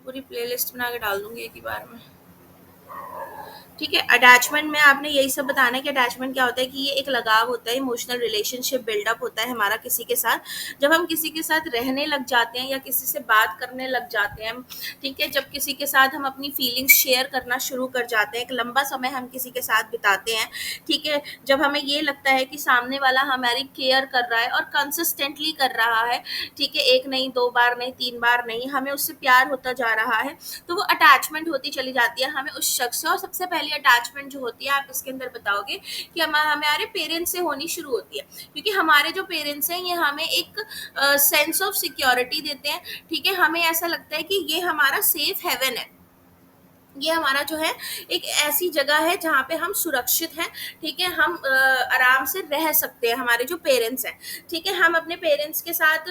पूरी प्लेलिस्ट बना के डाल दूंगी एक ही बार में। ठीक है, अटैचमेंट में आपने यही सब बताना है कि अटैचमेंट क्या होता है, कि ये एक लगाव होता है, इमोशनल रिलेशनशिप बिल्डअप होता है हमारा किसी के साथ। जब हम किसी के साथ रहने लग जाते हैं या किसी से बात करने लग जाते हैं, ठीक है, जब किसी के साथ हम अपनी फीलिंग्स शेयर करना शुरू कर जाते हैं, एक लंबा समय हम किसी के साथ बिताते हैं, ठीक है, जब हमें ये लगता है कि सामने वाला हमारी केयर कर रहा है और कंसिस्टेंटली कर रहा है, ठीक है, एक नहीं, दो बार नहीं, तीन बार नहीं, हमें उससे प्यार होता जा रहा है, तो वो अटैचमेंट होती चली जाती है हमें उस शख्स से। और सबसे पहली अटैचमेंट जो होती है, आप इसके अंदर बताओगे कि हमारे पेरेंट्स से होनी शुरू होती है, क्योंकि हमारे जो पेरेंट्स हैं ये हमें एक सेंस ऑफ सिक्योरिटी देते हैं, ठीक है, हमें ऐसा लगता है कि ये हमारा सेफ हेवन है, ये हमारा जो है एक ऐसी जगह है जहाँ पे हम सुरक्षित हैं, ठीक है, हम आराम से रह सकते हैं, हमारे जो पेरेंट्स हैं, ठीक है, हम अपने पेरेंट्स के साथ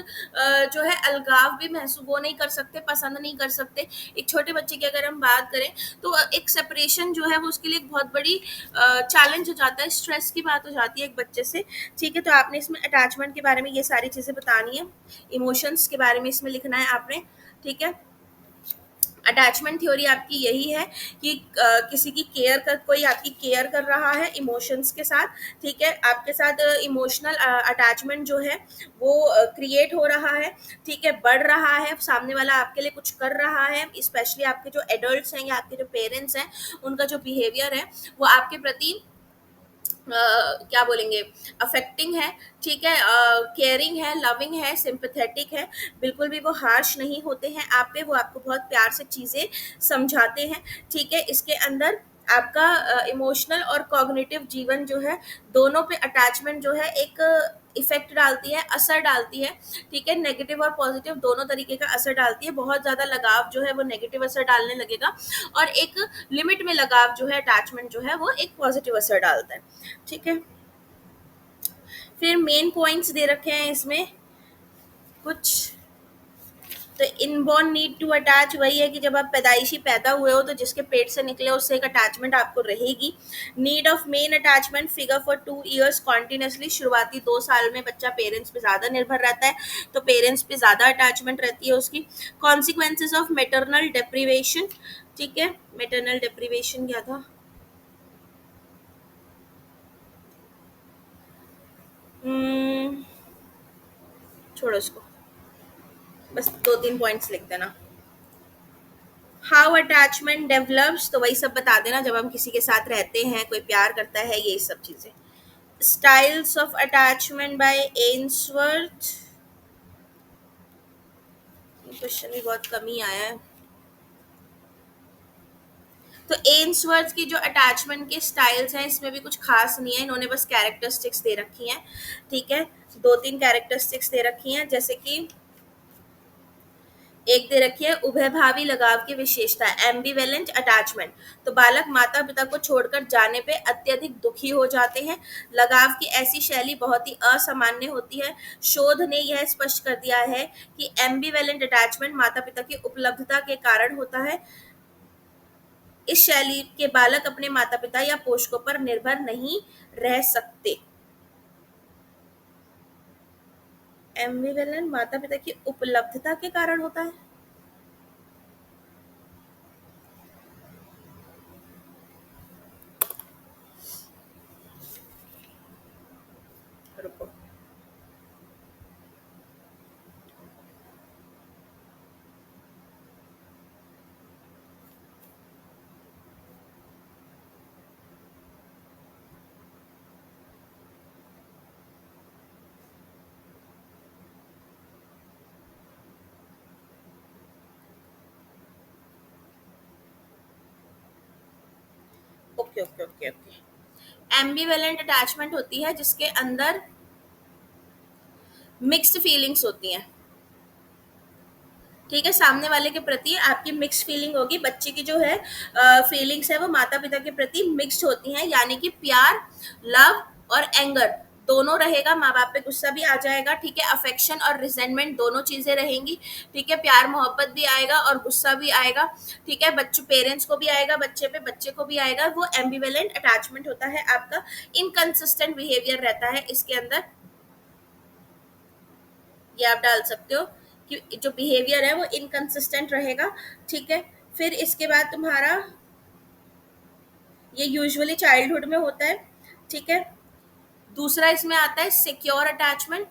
जो है अलगाव भी महसूस वो नहीं कर सकते, पसंद नहीं कर सकते। एक छोटे बच्चे की अगर हम बात करें तो एक सेपरेशन जो है वो उसके लिए एक बहुत बड़ी चैलेंज हो जाता है, स्ट्रेस की बात हो जाती है एक बच्चे से, ठीक है। तो आपने इसमें अटैचमेंट के बारे में ये सारी चीज़ें बतानी है, इमोशंस के बारे में इसमें लिखना है आपने, ठीक है। अटैचमेंट थ्योरी आपकी यही है कि किसी की केयर कर, कोई आपकी केयर कर रहा है इमोशंस के साथ, ठीक है, आपके साथ इमोशनल अटैचमेंट जो है वो क्रिएट हो रहा है, ठीक है, बढ़ रहा है, सामने वाला आपके लिए कुछ कर रहा है, स्पेशली आपके जो एडल्ट्स हैं या आपके जो पेरेंट्स हैं, उनका जो बिहेवियर है वो आपके प्रति क्या बोलेंगे, अफेक्टिंग है, ठीक है, केयरिंग है, लविंग है, सिंपैथेटिक है, बिल्कुल भी वो हार्श नहीं होते हैं आप पे, वो आपको बहुत प्यार से चीज़ें समझाते हैं, ठीक है। इसके अंदर आपका इमोशनल और कॉग्निटिव जीवन जो है, दोनों पे अटैचमेंट जो है एक इफेक्ट डालती है, असर डालती है, ठीक है, नेगेटिव और पॉजिटिव दोनों तरीके का असर डालती है। बहुत ज़्यादा लगाव जो है वो नेगेटिव असर डालने लगेगा, और एक लिमिट में लगाव जो है, अटैचमेंट जो है वो एक पॉजिटिव असर डालता है, ठीक है। फिर मेन पॉइंट्स दे रखे हैं इसमें कुछ, तो इनबॉर्न नीड टू अटैच वही है कि जब आप पैदाइशी पैदा हुए हो तो जिसके पेट से निकले उससे एक अटैचमेंट आपको रहेगी। Need of main attachment figure for 2 years continuously, शुरुआती 2 साल में बच्चा पेरेंट्स पे ज़्यादा निर्भर रहता है, तो पेरेंट्स पे ज़्यादा अटैचमेंट रहती है उसकी। कॉन्सिक्वेंसेज ऑफ मेटरनल डिप्रीवेशन, ठीक है, मेटरनल डिप्रीवेशन क्या था, Hmm, छोड़ो इसको, बस 2-3 पॉइंट्स लिख देना। हाउ अटैचमेंट डेवलप्स, तो वही सब बता देना, जब हम किसी के साथ रहते हैं, कोई प्यार करता है, ये सब चीजें। Styles of attachment by Ainsworth, question भी बहुत कम ही आया है। तो एन्सवर्थ की जो अटैचमेंट के स्टाइल्स हैं इसमें भी कुछ खास नहीं है, इन्होंने बस कैरेक्टरिस्टिक्स दे रखी हैं, ठीक है, 2-3 कैरेक्टरिस्टिक्स दे रखी हैं, जैसे कि एक दे रखी है उभयभावी लगाव की विशेषता, एम्बिवेलेंट अटैचमेंट, तो बालक माता पिता को छोड़कर जाने पे अत्यधिक दुखी हो जाते हैं। लगाव की ऐसी शैली बहुत ही असामान्य होती है। शोध ने यह स्पष्ट कर दिया है कि एम्बिवेलेंट अटैचमेंट माता पिता की उपलब्धता के कारण होता है। इस शैली के बालक अपने माता पिता या पोषकों पर निर्भर नहीं रह सकते। एम्बिवेलेंट माता पिता की उपलब्धता के कारण होता है, रुको, okay okay okay okay. Ambivalent attachment होती है जिसके अंदर मिक्स्ड फीलिंग्स होती हैं, ठीक है, सामने वाले के प्रति आपकी मिक्स फीलिंग होगी। बच्चे की जो है फीलिंग्स है वो माता पिता के प्रति मिक्स्ड होती हैं, यानी कि प्यार, लव और एंगर दोनों रहेगा, माँ बाप पे गुस्सा भी आ जाएगा, ठीक है, अफेक्शन और रिजेंटमेंट दोनों चीजें रहेंगी, ठीक है, प्यार मोहब्बत भी आएगा और गुस्सा भी आएगा, ठीक है, बच्चे पेरेंट्स को भी आएगा, बच्चे पे, बच्चे को भी आएगा। वो एम्बिवेलेंट अटैचमेंट होता है आपका, इनकंसिस्टेंट बिहेवियर रहता है इसके अंदर, ये आप डाल सकते हो, कि जो बिहेवियर है वो इनकंसिस्टेंट रहेगा। ठीक है, फिर इसके बाद तुम्हारा ये यूजुअली चाइल्डहुड में होता है। ठीक है, दूसरा इसमें आता है सिक्योर अटैचमेंट।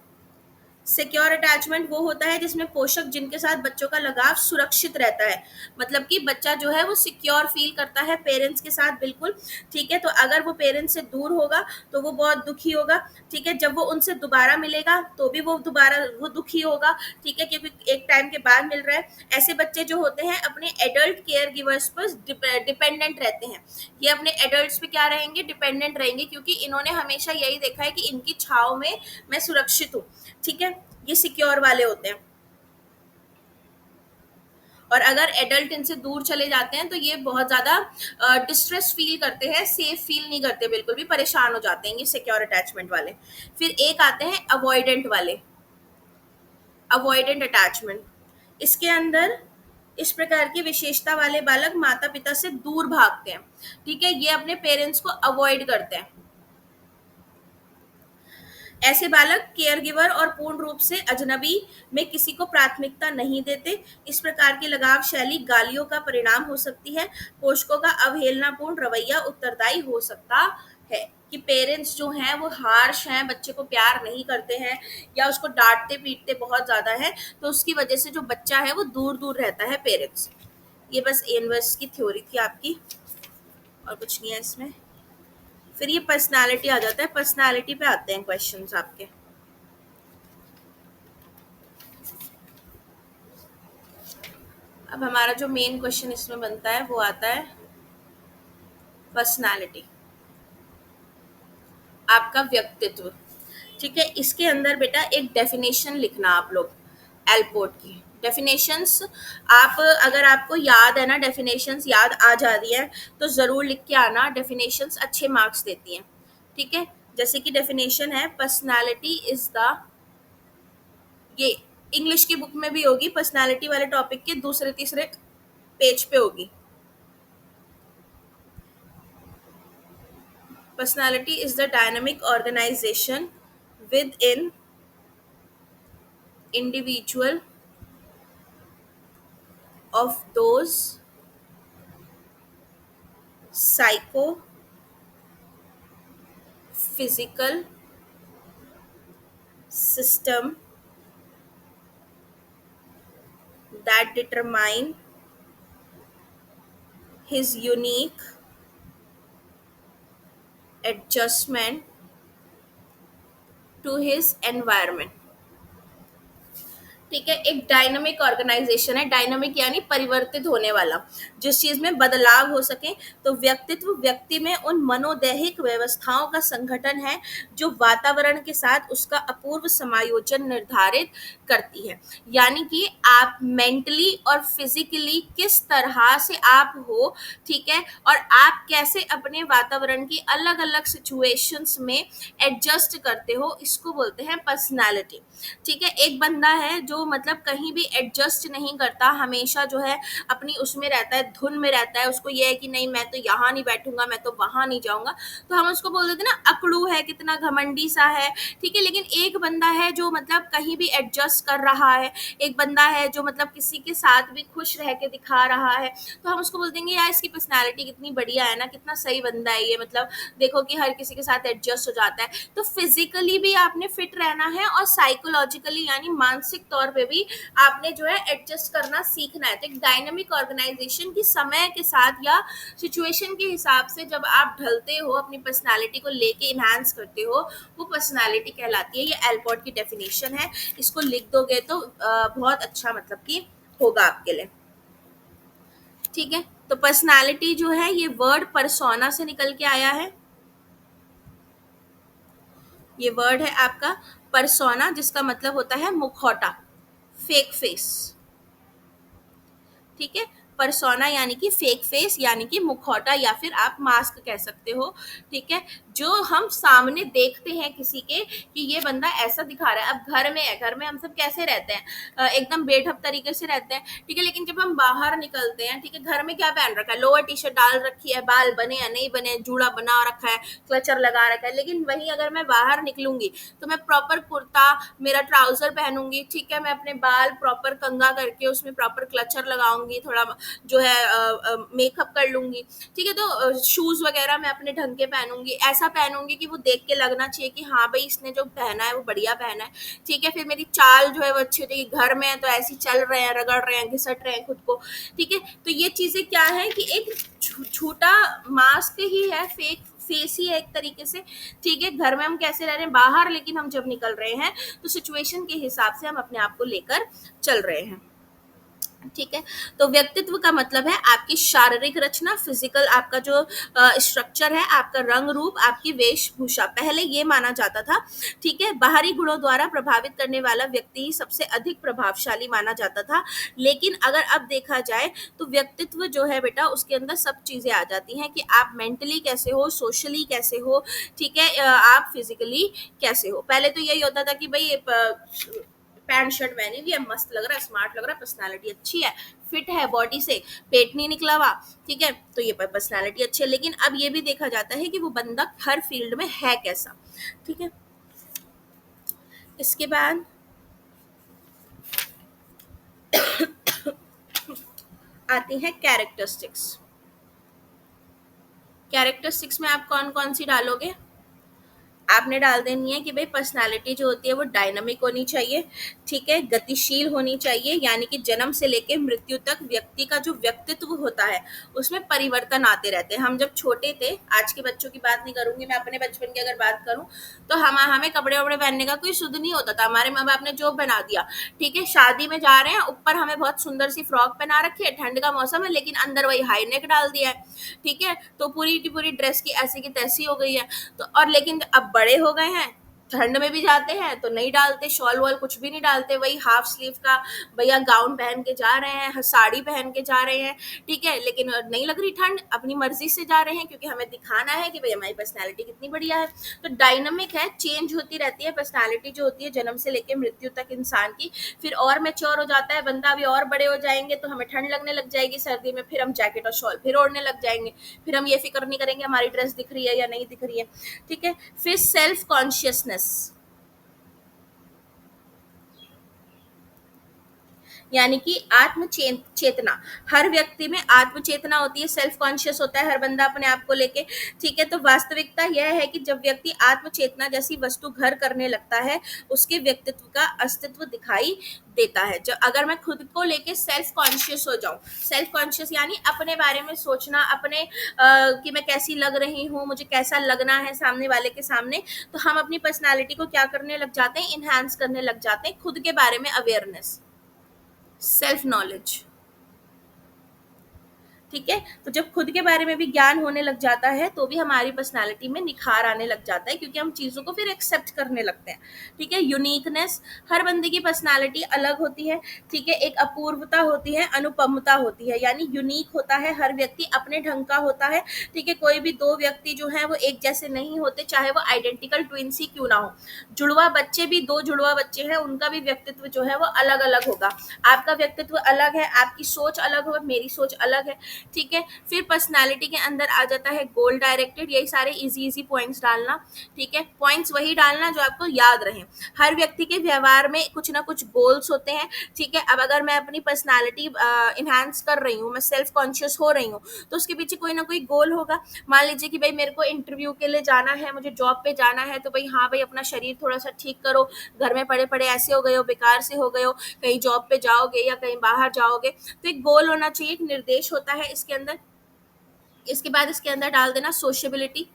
सिक्योर अटैचमेंट वो होता है जिसमें पोषक जिनके साथ बच्चों का लगाव सुरक्षित रहता है, मतलब कि बच्चा जो है वो सिक्योर फील करता है पेरेंट्स के साथ, बिल्कुल। ठीक है, तो अगर वो पेरेंट्स से दूर होगा तो वो बहुत दुखी होगा। ठीक है, जब वो उनसे दोबारा मिलेगा तो भी वो दोबारा वो दुखी होगा। ठीक है, क्योंकि एक टाइम के बाद मिल रहा है। ऐसे बच्चे जो होते हैं अपने एडल्ट केयर गिवर्स पर डिपेंडेंट रहते हैं। ये अपने एडल्ट्स पे क्या रहेंगे, डिपेंडेंट रहेंगे, क्योंकि इन्होंने हमेशा यही देखा है कि इनकी छाव में मैं सुरक्षित हूँ। ठीक है, ये सिक्योर वाले होते हैं। और अगर एडल्ट इनसे दूर चले जाते हैं तो ये बहुत ज्यादा डिस्ट्रेस फील करते हैं, सेफ फील नहीं करते, बिल्कुल भी परेशान हो जाते हैं ये सिक्योर अटैचमेंट वाले। फिर एक आते हैं अवॉइडेंट वाले, अवॉइडेंट अटैचमेंट। इसके अंदर इस प्रकार की विशेषता वाले बालक माता पिता से दूर भागते हैं। ठीक है, ये अपने पेरेंट्स को अवॉइड करते हैं। ऐसे बालक केयर गिवर और पूर्ण रूप से अजनबी में किसी को प्राथमिकता नहीं देते। इस प्रकार की लगाव शैली गालियों का परिणाम हो सकती है। पोषकों का अवहेलनापूर्ण रवैया उत्तरदायी हो सकता है, कि पेरेंट्स जो हैं वो हार्श हैं, बच्चे को प्यार नहीं करते हैं या उसको डांटते पीटते बहुत ज्यादा है, तो उसकी वजह से जो बच्चा है वो दूर दूर रहता है पेरेंट्स से। ये बस इनवर्स की थ्योरी थी आपकी, और कुछ नहीं है इसमें। फिर ये पर्सनालिटी आ जाता है, पर्सनालिटी पे आते हैं क्वेश्चंस आपके। अब हमारा जो मेन क्वेश्चन इसमें बनता है वो आता है पर्सनालिटी, आपका व्यक्तित्व। ठीक है, इसके अंदर बेटा एक डेफिनेशन लिखना आप लोग, एल्पोर्ट की डेफिनेशंस। आप अगर आपको याद है ना, डेफिनेशंस याद आ जा रही है तो जरूर लिख के आना, डेफिनेशंस अच्छे मार्क्स देती हैं। ठीक है, जैसे कि डेफिनेशन है पर्सनालिटी इज द, ये इंग्लिश की बुक में भी होगी, पर्सनालिटी वाले टॉपिक के दूसरे तीसरे पेज पे होगी। Personality is the dynamic organization within individual of those psycho, physical system that determine his unique adjustment to his environment। ठीक है, एक डायनामिक ऑर्गेनाइजेशन है, डायनामिक यानी परिवर्तित होने वाला, जिस चीज में बदलाव हो सके। तो व्यक्तित्व व्यक्ति में उन मनोदैहिक व्यवस्थाओं का संगठन है जो वातावरण के साथ उसका अपूर्व समायोजन निर्धारित करती है। यानी कि आप मेंटली और फिजिकली किस तरह से आप हो, ठीक है, और आप कैसे अपने वातावरण की अलग अलग सिचुएशंस में एडजस्ट करते हो, इसको बोलते हैं पर्सनालिटी। ठीक है, एक बंदा है जो मतलब कहीं भी एडजस्ट नहीं करता, हमेशा जो है अपनी उसमें रहता है, धुन में रहता है, उसको ये है कि नहीं मैं तो यहाँ नहीं बैठूंगा, मैं तो वहां नहीं जाऊंगा, तो हम उसको बोल देते ना अकड़ू है, कितना घमंडी सा है। ठीक है, लेकिन एक बंदा है जो मतलब कहीं भी एडजस्ट कर रहा है, एक बंदा है जो मतलब किसी के साथ भी खुश रह के दिखा रहा है, तो हम उसको बोल देंगे यार इसकी पर्सनैलिटी कितनी बढ़िया है ना, कितना सही बंदा है ये, मतलब देखो कि हर किसी के साथ एडजस्ट हो जाता है। तो फिजिकली भी आपने फिट रहना है और साइकोलॉजिकली यानी मानसिक तौर पे भी आपने जो है एडजस्ट करना सीखना है। तो एक डायनामिक ऑर्गेनाइजेशन की समय के साथ या सिचुएशन के हिसाब से जब आप ढलते हो, अपनी पर्सनालिटी को लेके इनहांस करते हो, वो पर्सनालिटी कहलाती है। ये एल्पोर्ट की डेफिनेशन है, इसको लिख दोगे तो बहुत अच्छा मतलब कि होगा आपके लिए। ठीक है, तो पर्सनालिटी जो है ये वर्ड परसोना से निकल के आया है। ये वर्ड है आपका परसोना, जिसका मतलब होता है मुखौटा, फेक फेस। ठीक है, परसोना यानी कि फेक फेस यानी कि मुखौटा या फिर आप मास्क कह सकते हो, ठीक है, जो हम सामने देखते हैं किसी के कि ये बंदा ऐसा दिखा रहा है। अब घर में है, घर में हम सब कैसे रहते हैं, एकदम बेढप तरीके से रहते हैं, ठीक है, लेकिन जब हम बाहर निकलते हैं, ठीक है, घर में क्या पहन रखा है, लोअर टी शर्ट डाल रखी है, बाल बने या नहीं बने, जूड़ा बना रखा है, क्लचर लगा रखा है, लेकिन वहीं अगर मैं बाहर निकलूंगी तो मैं प्रॉपर कुर्ता, मेरा ट्राउजर पहनूंगी, ठीक है, मैं अपने बाल प्रॉपर कंघा करके उसमें प्रॉपर क्लचर लगाऊंगी, थोड़ा जो है मेकअप कर लूंगी, ठीक है, तो शूज वगैरह मैं अपने ढंग के पहनूंगी, ऐसा पहनूंगी कि वो देख के लगना चाहिए कि हाँ भाई इसने जो पहना है वो बढ़िया पहना है, ठीक है, फिर मेरी चाल जो है वो अच्छी होती है, घर में है तो ऐसे ही चल रहे हैं, रगड़ रहे हैं, घिसट रहे हैं खुद को, ठीक है, तो ये चीजें क्या है कि एक झूठा मास्क ही है, फेक फेस ही है एक तरीके से, ठीक है, घर में हम कैसे रह रहे हैं बाहर, लेकिन हम जब निकल रहे हैं तो सिचुएशन के हिसाब से हम अपने आप को लेकर चल रहे हैं, ठीक है। तो व्यक्तित्व का मतलब है आपकी शारीरिक रचना, फिजिकल आपका जो स्ट्रक्चर है, आपका रंग रूप, आपकी वेशभूषा, पहले ये माना जाता था, ठीक है, बाहरी गुणों द्वारा प्रभावित करने वाला व्यक्ति ही सबसे अधिक प्रभावशाली माना जाता था, लेकिन अगर अब देखा जाए तो व्यक्तित्व जो है बेटा उसके अंदर सब चीजें आ जाती हैं कि आप मेंटली कैसे हो, सोशली कैसे हो, ठीक है, आप फिजिकली कैसे हो। पहले तो यही होता था कि भाई पैंट शर्ट पहनी हुई है, मस्त लग रहा है, स्मार्ट लग रहा है, पर्सनालिटी अच्छी है, फिट है बॉडी से, पेट नहीं निकला हुआ, ठीक है, तो ये पर्सनालिटी अच्छी है, लेकिन अब ये भी देखा जाता है कि वो बंदा हर फील्ड में है कैसा, ठीक है। इसके बाद आती है कैरेक्टरिस्टिक्स। कैरेक्टरिस्टिक्स में आप कौन कौन सी डालोगे, आपने डाल देनी है कि भाई पर्सनालिटी जो होती है वो डायनामिक होनी चाहिए, ठीक है, गतिशील होनी चाहिए, यानी कि जन्म से लेकर मृत्यु तक व्यक्ति का जो व्यक्तित्व होता है उसमें परिवर्तन आते रहते हैं। हम जब छोटे थे, आज के बच्चों की बात नहीं करूंगी मैं, अपने बचपन की अगर बात करूं तो हमें कपड़े वपड़े पहनने का कोई सुध नहीं होता था, हमारे माँ बाप ने जो बना दिया, ठीक है, शादी में जा रहे हैं, ऊपर हमें बहुत सुंदर सी फ्रॉक पहना रखी है, ठंड का मौसम है, लेकिन अंदर वही हाई नेक डाल दिया है, ठीक है, तो पूरी की पूरी ड्रेस की ऐसी की तैसी हो गई है। तो और लेकिन अब बड़े हो गए हैं, ठंड में भी जाते हैं तो नहीं डालते, शॉल वॉल कुछ भी नहीं डालते, वही हाफ स्लीव का भैया गाउन पहन के जा रहे हैं, साड़ी पहन के जा रहे हैं, ठीक है, लेकिन नहीं लग रही ठंड, अपनी मर्जी से जा रहे हैं क्योंकि हमें दिखाना है कि भाई हमारी पर्सनैलिटी कितनी बढ़िया है। तो डायनामिक है, चेंज होती रहती है पर्सनैलिटी जो होती है जन्म से लेकर मृत्यु तक इंसान की। फिर और मैच्योर हो जाता है बंदा, अभी और बड़े हो जाएंगे तो हमें ठंड लगने लग जाएगी सर्दी में, फिर हम जैकेट और शॉल फिर ओढ़ने लग जाएंगे, फिर हम ये फिक्र नहीं करेंगे हमारी ड्रेस दिख रही है या नहीं दिख रही है, ठीक है। फिर सेल्फ कॉन्शियसनेस, यानी कि आत्म चेतना, हर व्यक्ति में आत्म चेतना होती है, सेल्फ कॉन्शियस होता है हर बंदा अपने आप को लेके, ठीक है। तो वास्तविकता यह है कि जब व्यक्ति आत्म चेतना जैसी वस्तु घर करने लगता है उसके व्यक्तित्व का अस्तित्व दिखाई देता है। जब अगर मैं खुद को लेके सेल्फ कॉन्शियस हो जाऊं, सेल्फ कॉन्शियस यानी अपने बारे में सोचना, अपने कि मैं कैसी लग रही हूँ, मुझे कैसा लगना है सामने वाले के सामने, तो हम अपनी पर्सनालिटी को क्या करने लग जाते हैं, इनहांस करने लग जाते हैं, खुद के बारे में अवेयरनेस, सेल्फ नॉलेज, ठीक है। तो जब खुद के बारे में भी ज्ञान होने लग जाता है तो भी हमारी पर्सनालिटी में निखार आने लग जाता है, क्योंकि हम चीज़ों को फिर एक्सेप्ट करने लगते हैं, ठीक है। यूनिकनेस, हर बंदे की पर्सनालिटी अलग होती है, ठीक है, एक अपूर्वता होती है, अनुपमता होती है, यानी यूनिक होता है, हर व्यक्ति अपने ढंग का होता है, ठीक है। कोई भी दो व्यक्ति जो है वो एक जैसे नहीं होते, चाहे वो आइडेंटिकल ट्विंस ही क्यों ना हो। जुड़वा बच्चे भी, दो जुड़वा बच्चे हैं, उनका भी व्यक्तित्व जो है वो अलग अलग होगा, आपका व्यक्तित्व अलग है, आपकी सोच अलग हो, मेरी सोच अलग है, ठीक है। फिर पर्सनालिटी के अंदर आ जाता है गोल डायरेक्टेड, यही सारे इजी इजी पॉइंट्स डालना, ठीक है, पॉइंट्स वही डालना जो आपको याद रहे। हर व्यक्ति के व्यवहार में कुछ ना कुछ गोल्स होते हैं, ठीक है। अब अगर मैं अपनी पर्सनालिटी इनहांस कर रही हूँ, मैं सेल्फ कॉन्शियस हो रही हूँ, तो उसके पीछे कोई ना कोई गोल होगा। मान लीजिए कि भाई मेरे को इंटरव्यू के लिए जाना है, मुझे जॉब पे जाना है, तो भाई हाँ भाई अपना शरीर थोड़ा सा ठीक करो, घर में पड़े पड़े ऐसे हो गए हो, बेकार से हो गए हो, कहीं जॉब पे जाओगे या कहीं बाहर जाओगे, तो एक गोल होना चाहिए, एक निर्देश होता है इसके अंदर। इसके बाद इसके अंदर डाल देना सोशेबिलिटी,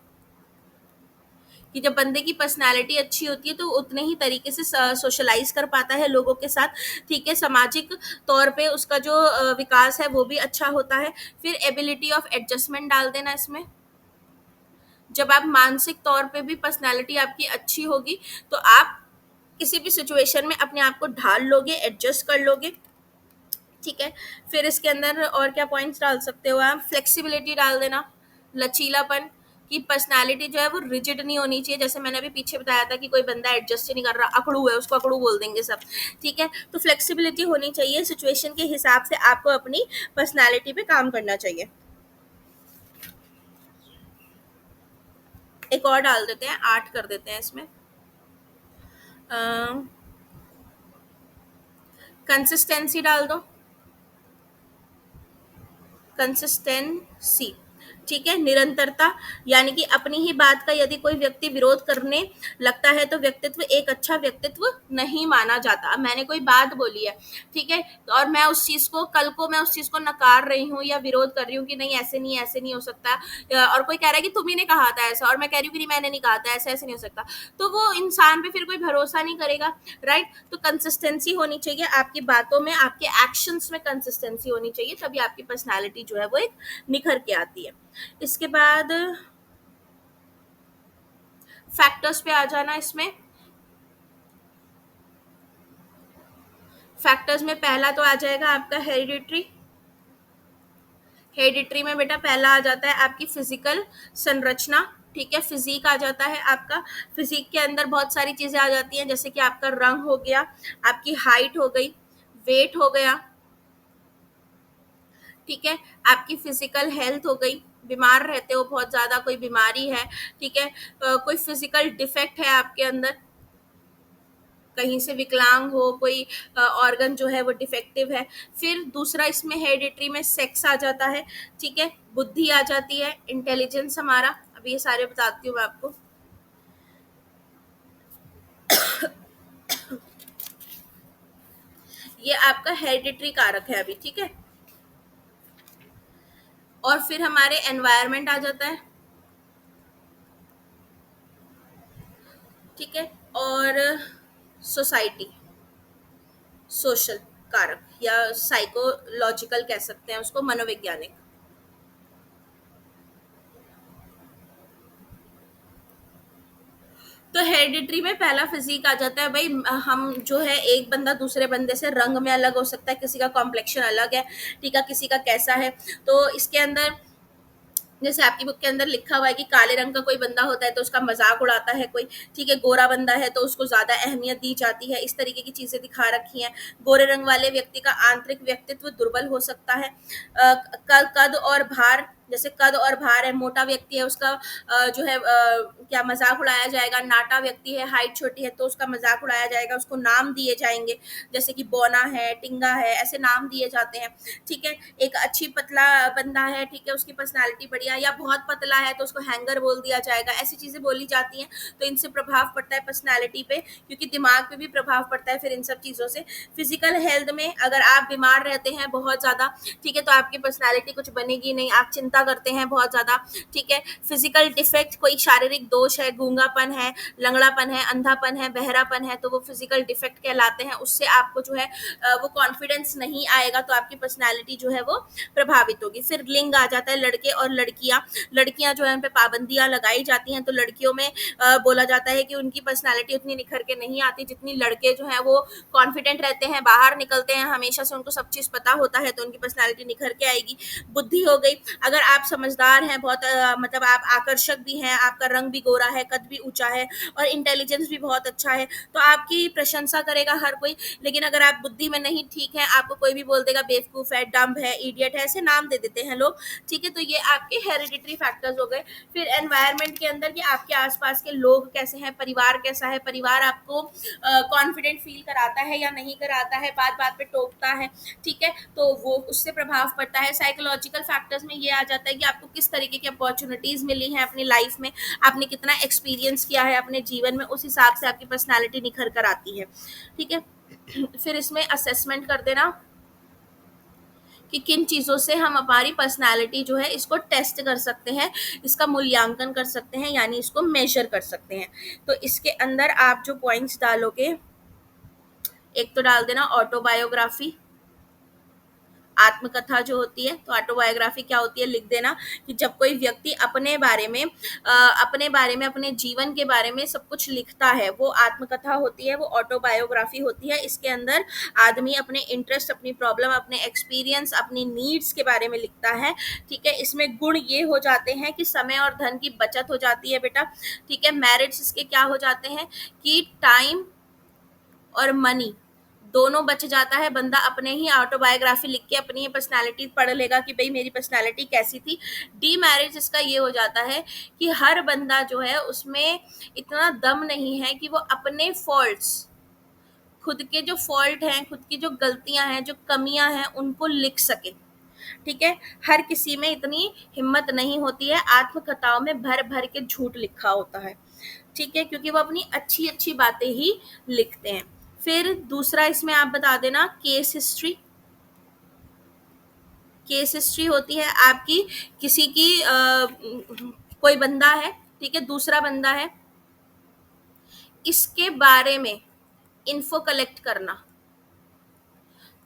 कि जब बंदे की पर्सनालिटी अच्छी होती है तो उतने ही तरीके से सोशलाइज कर पाता है लोगों के साथ, ठीक है, सामाजिक तौर पे उसका जो विकास है वो भी अच्छा होता है। फिर एबिलिटी ऑफ एडजस्टमेंट डाल देना इसमें, जब आप मानसिक तौर पे भी पर्सनालिटी आपकी अच्छी होगी तो आप किसी भी सिचुएशन में अपने आप को ढाल लोगे, एडजस्ट कर लोगे, ठीक है। फिर इसके अंदर और क्या पॉइंट्स डाल सकते हो आप, फ्लेक्सिबिलिटी डाल देना, लचीलापन, कि पर्सनालिटी जो है वो रिजिड नहीं होनी चाहिए। जैसे मैंने अभी पीछे बताया था कि कोई बंदा एडजस्ट ही नहीं कर रहा, अकड़ू है, उसको अकड़ू बोल देंगे सब। ठीक है, तो फ्लेक्सिबिलिटी होनी चाहिए, सिचुएशन के हिसाब से आपको अपनी पर्सनालिटी पे काम करना चाहिए। एक और डाल देते हैं, 8 कर देते हैं इसमें। कंसिस्टेंसी डाल दो, कंसिस्टेंसी, ठीक है, निरंतरता, यानी कि अपनी ही बात का यदि कोई व्यक्ति विरोध करने लगता है तो व्यक्तित्व एक अच्छा व्यक्तित्व नहीं माना जाता। अब मैंने कोई बात बोली है, ठीक है, तो और मैं उस चीज को, कल को मैं उस चीज को नकार रही हूँ या विरोध कर रही हूँ कि नहीं ऐसे नहीं, ऐसे नहीं हो सकता, और कोई कह रहा है कि तुम ही ने कहा था ऐसा, और मैं कह रही हूँ कि नहीं मैंने नहीं कहा था ऐसा, ऐसे नहीं हो सकता, तो वो इंसान पे फिर कोई भरोसा नहीं करेगा। राइट, तो कंसिस्टेंसी होनी चाहिए आपकी बातों में, आपके एक्शंस में कंसिस्टेंसी होनी चाहिए, तभी आपकी पर्सनैलिटी जो है वो एक निखर के आती है। इसके बाद फैक्टर्स पे आ जाना। इसमें फैक्टर्स में पहला तो आ जाएगा आपका हेरिडिटरी। हेरिडिटरी में बेटा पहला आ जाता है आपकी फिजिकल संरचना, ठीक है, फिजिक आ जाता है आपका। फिजिक के अंदर बहुत सारी चीजें आ जाती हैं, जैसे कि आपका रंग हो गया, आपकी हाइट हो गई, वेट हो गया, ठीक है, आपकी फिजिकल हेल्थ हो गई, बीमार रहते हो बहुत ज्यादा, कोई बीमारी है, ठीक है, कोई फिजिकल डिफेक्ट है आपके अंदर, कहीं से विकलांग हो, कोई ऑर्गन जो है वो डिफेक्टिव है। फिर दूसरा इसमें हेरिडिटरी में सेक्स आ जाता है, ठीक है, बुद्धि आ जाती है, इंटेलिजेंस हमारा, अभी ये सारे बताती हूँ मैं आपको। ये आपका हेरिडिटरी कारक है अभी, ठीक है। और फिर हमारे एनवायरनमेंट आ जाता है, ठीक है, और सोसाइटी, सोशल कारक या साइकोलॉजिकल कह सकते हैं उसको, मनोवैज्ञानिक। तो हेरिडिटरी में पहला फिजिक आ जाता है भाई, हम जो है एक बंदा दूसरे बंदे से रंग में अलग हो सकता है, किसी का कॉम्प्लेक्शन अलग है, ठीक है, किसी का कैसा है, तो इसके अंदर जैसे आपकी बुक के अंदर लिखा हुआ है कि काले रंग का कोई बंदा होता है तो उसका मजाक उड़ाता है कोई, ठीक है, गोरा बंदा है तो उसको ज्यादा अहमियत दी जाती है, इस तरीके की चीजें दिखा रखी हैं। गोरे रंग वाले व्यक्ति का आंतरिक व्यक्तित्व दुर्बल हो सकता है। कद और भार, जैसे कद और भार है, मोटा व्यक्ति है उसका जो है क्या मजाक उड़ाया जाएगा, नाटा व्यक्ति है, हाइट छोटी है तो उसका मजाक उड़ाया जाएगा, उसको नाम दिए जाएंगे, जैसे कि बोना है, टिंगा है, ऐसे नाम दिए जाते हैं, ठीक है। एक अच्छी पतला बंदा है, ठीक है, उसकी पर्सनालिटी बढ़िया, या बहुत पतला है तो उसको हैंगर बोल दिया जाएगा, ऐसी चीजें बोली जाती हैं। तो इनसे प्रभाव पड़ता है पर्सनालिटी पे, क्योंकि दिमाग पे भी प्रभाव पड़ता है फिर इन सब चीजों से। फिजिकल हेल्थ में अगर आप बीमार रहते हैं बहुत ज्यादा, ठीक है, तो आपकी पर्सनालिटी कुछ बनेगी नहीं, आप चिंता करते हैं बहुत ज्यादा, ठीक है। फिजिकल डिफेक्ट, कोई शारीरिक दोष है, गूंगापन है, लंगड़ापन है, अंधापन है, बहरापन है, तो वो फिजिकल डिफेक्ट कहलाते हैं, उससे आपको जो है वो कॉन्फिडेंस नहीं आएगा, तो आपकी पर्सनालिटी जो है वो प्रभावित होगी। फिर लिंग आ जाता है, लड़के और लड़कियां, लड़कियां जो है उन पे पाबंदियां लगाई जाती हैं, तो लड़कियों में बोला जाता है कि उनकी पर्सनालिटी उतनी निखर के नहीं आती जितनी लड़के जो है वो कॉन्फिडेंट रहते हैं, बाहर निकलते हैं हमेशा से, उनको सब चीज पता होता है, तो उनकी पर्सनालिटी निखर के आएगी। बुद्धि हो गई, अगर आप समझदार हैं बहुत, मतलब आप आकर्षक भी हैं, आपका रंग भी गोरा है, कद भी ऊंचा है और इंटेलिजेंस भी बहुत अच्छा है, तो आपकी प्रशंसा करेगा हर कोई। लेकिन अगर आप बुद्धि में नहीं ठीक है, आपको कोई भी बोल देगा बेवकूफ है, डम्ब है, इडियट है, ऐसे नाम दे देते हैं लोग, ठीक है। तो ये आपके हेरिडिटरी फैक्टर्स हो गए। फिर एनवायरनमेंट के अंदर कि आपके आसपास के लोग कैसे हैं, परिवार कैसा है, परिवार आपको कॉन्फिडेंट फील कराता है या नहीं कराता है, बात बात पे टोकता है, ठीक है, तो वो उससे प्रभाव पड़ता है। साइकोलॉजिकल फैक्टर्स में ये आ जाता है कि आपको किस तरीके की अपॉर्चुनिटीज मिली हैं अपनी लाइफ में, आपने कितना एक्सपीरियंस किया है अपने जीवन में, उस हिसाब से आपकी पर्सनालिटी निखर कर आती है, ठीक है। फिर इसमें असेसमेंट कर देना कि किन चीज़ों से हम हमारी पर्सनालिटी जो है इसको टेस्ट कर सकते हैं, इसका मूल्यांकन कर सकते हैं, यानी इसको मेजर कर सकते हैं। तो इसके अंदर आप जो पॉइंट्स डालोगे, एक तो डाल देना ऑटोबायोग्राफी, आत्मकथा जो होती है, तो ऑटोबायोग्राफी क्या होती है, लिख देना कि जब कोई व्यक्ति अपने बारे में अपने जीवन के बारे में सब कुछ लिखता है, वो आत्मकथा होती है, वो ऑटोबायोग्राफी होती है। इसके अंदर आदमी अपने इंटरेस्ट, अपनी प्रॉब्लम, अपने एक्सपीरियंस, अपनी नीड्स के बारे में लिखता है। ठीक है, इसमें गुण ये हो जाते हैं कि समय और धन की बचत हो जाती है बेटा। ठीक है, मेरिट्स इसके क्या हो जाते हैं कि टाइम और मनी दोनों बच जाता है। बंदा अपने ही ऑटोबायोग्राफी लिख के अपनी ही पर्सनालिटी पढ़ लेगा कि भाई मेरी पर्सनालिटी कैसी थी। डी मैरिज इसका ये हो जाता है कि हर बंदा जो है उसमें इतना दम नहीं है कि वो अपने फॉल्ट्स, खुद के जो फॉल्ट हैं, खुद की जो गलतियां हैं, जो कमियां हैं, उनको लिख सके। ठीक है, हर किसी में इतनी हिम्मत नहीं होती है। आत्मकथाओं में भर भर के झूठ लिखा होता है। ठीक है, क्योंकि वो अपनी अच्छी अच्छी बातें ही लिखते हैं। फिर दूसरा इसमें आप बता देना केस हिस्ट्री। केस हिस्ट्री होती है आपकी किसी की कोई बंदा है, ठीक है, दूसरा बंदा है, इसके बारे में इन्फो कलेक्ट करना।